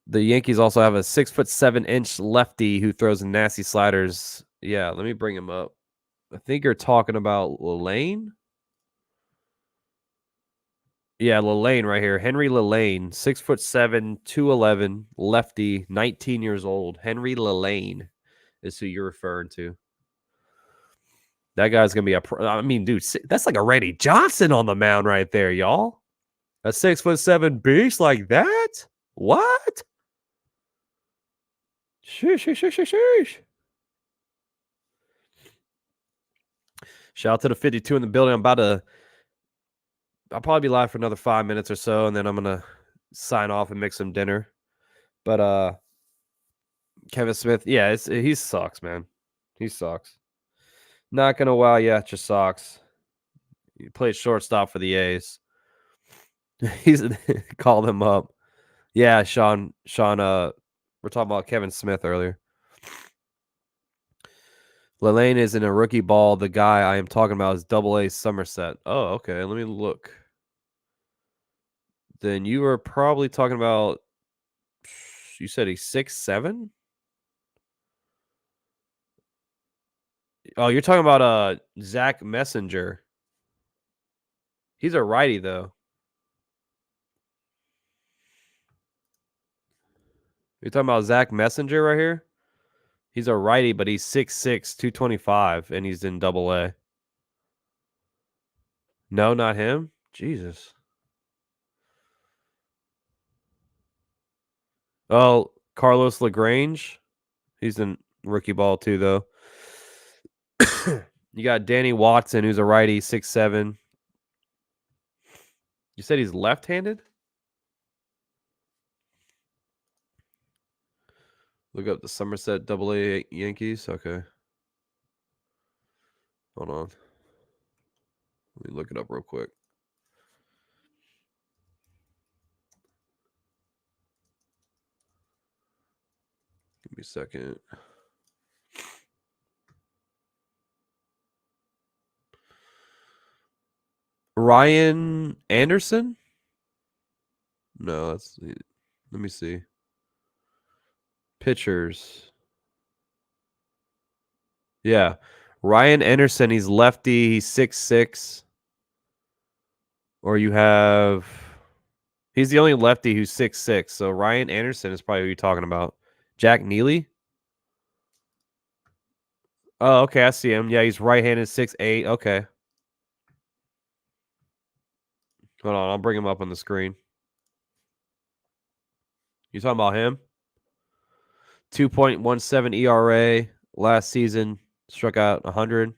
The Yankees also have a 6'7" lefty who throws nasty sliders. Yeah, let me bring him up. I think you're talking about Lalane. Yeah, Lalane right here. Henry Lalane, 6'7", 211, lefty, 19 years old. Henry Lalane is who you're referring to. That guy's going to be I mean, dude, that's like a Randy Johnson on the mound right there, y'all. A 6'7" beast like that? What? Sheesh. Shout out to the 52 in the building. I'll probably be live for another 5 minutes or so, and then I'm gonna sign off and make some dinner. But Kevin Smith, yeah, he sucks, man. He sucks. Not gonna wow you at your socks. He played shortstop for the A's. He's called him up. Yeah, Sean. We're talking about Kevin Smith earlier. Lelane is in a rookie ball. The guy I am talking about is Double-A Somerset. Oh, okay. Let me look. Then you were probably talking about. You said he's 6'7"? Oh, you're talking about Zach Messenger. He's a righty though. You're talking about Zach Messenger right here? He's a righty, but he's 6'6", 225, and he's in Double-A. No, not him. Jesus. Oh, Carlos LaGrange. He's in rookie ball too, though. You got Danny Watson, who's a righty, 6'7". You said he's left-handed? Look up the Somerset Double-A Yankees. Okay. Hold on. Let me look it up real quick. Give me a second. Ryan Anderson? No, let me see. Pitchers. Yeah. Ryan Anderson, he's lefty, he's 6'6". Or you have he's the only lefty who's 6'6". So Ryan Anderson is probably who you're talking about. Jack Neely? Oh, okay, I see him. Yeah, he's right-handed, 6'8". Okay. Hold on, I'll bring him up on the screen. You talking about him? 2.17 ERA last season, struck out 100.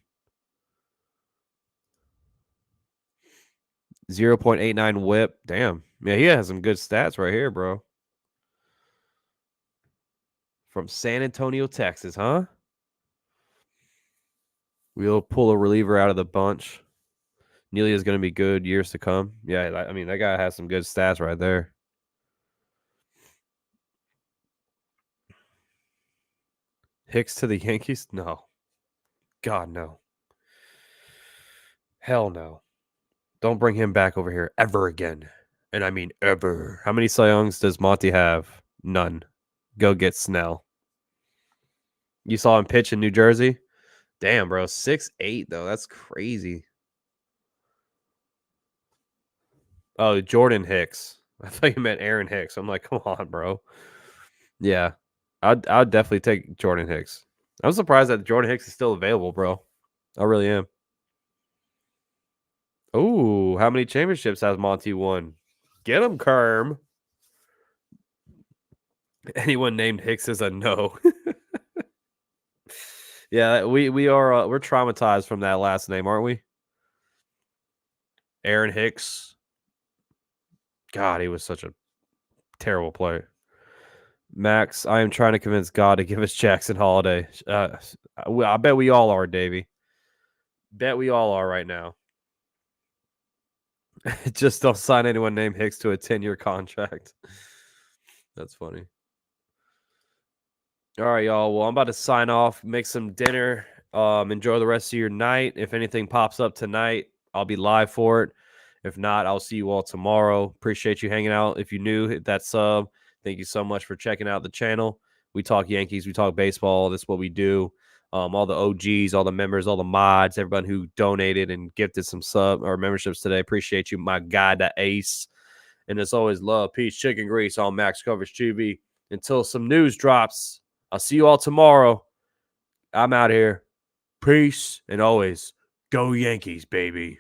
0.89 whip. Damn. Yeah, he has some good stats right here, bro. From San Antonio, Texas, huh? We'll pull a reliever out of the bunch. Neely is going to be good years to come. Yeah, I mean, that guy has some good stats right there. Hicks to the Yankees? No. God, no. Hell no. Don't bring him back over here ever again. And I mean ever. How many Cy Youngs does Monty have? None. Go get Snell. You saw him pitch in New Jersey? Damn, bro. 6'8", though. That's crazy. Oh, Jordan Hicks. I thought you meant Aaron Hicks. I'm like, come on, bro. Yeah. I'd definitely take Jordan Hicks. I'm surprised that Jordan Hicks is still available, bro. I really am. Oh, how many championships has Monty won? Get him, Kerm. Anyone named Hicks is a no. Yeah, we are we're traumatized from that last name, aren't we? Aaron Hicks. God, he was such a terrible player. Max, I am trying to convince God to give us Jackson Holiday. I bet we all are, Davey. Bet we all are right now. Just don't sign anyone named Hicks to a 10-year contract. That's funny. All right, y'all. Well, I'm about to sign off, make some dinner. Enjoy the rest of your night. If anything pops up tonight, I'll be live for it. If not, I'll see you all tomorrow. Appreciate you hanging out. If you new, hit that sub. Thank you so much for checking out the channel. We talk Yankees, we talk baseball. That's what we do. All the OGs, all the members, all the mods, everyone who donated and gifted some sub or memberships today. Appreciate you, my guy, the ace. And as always, love, peace, chicken grease on Max Coverage TV. Until some news drops, I'll see you all tomorrow. I'm out here. Peace, and always go Yankees, baby.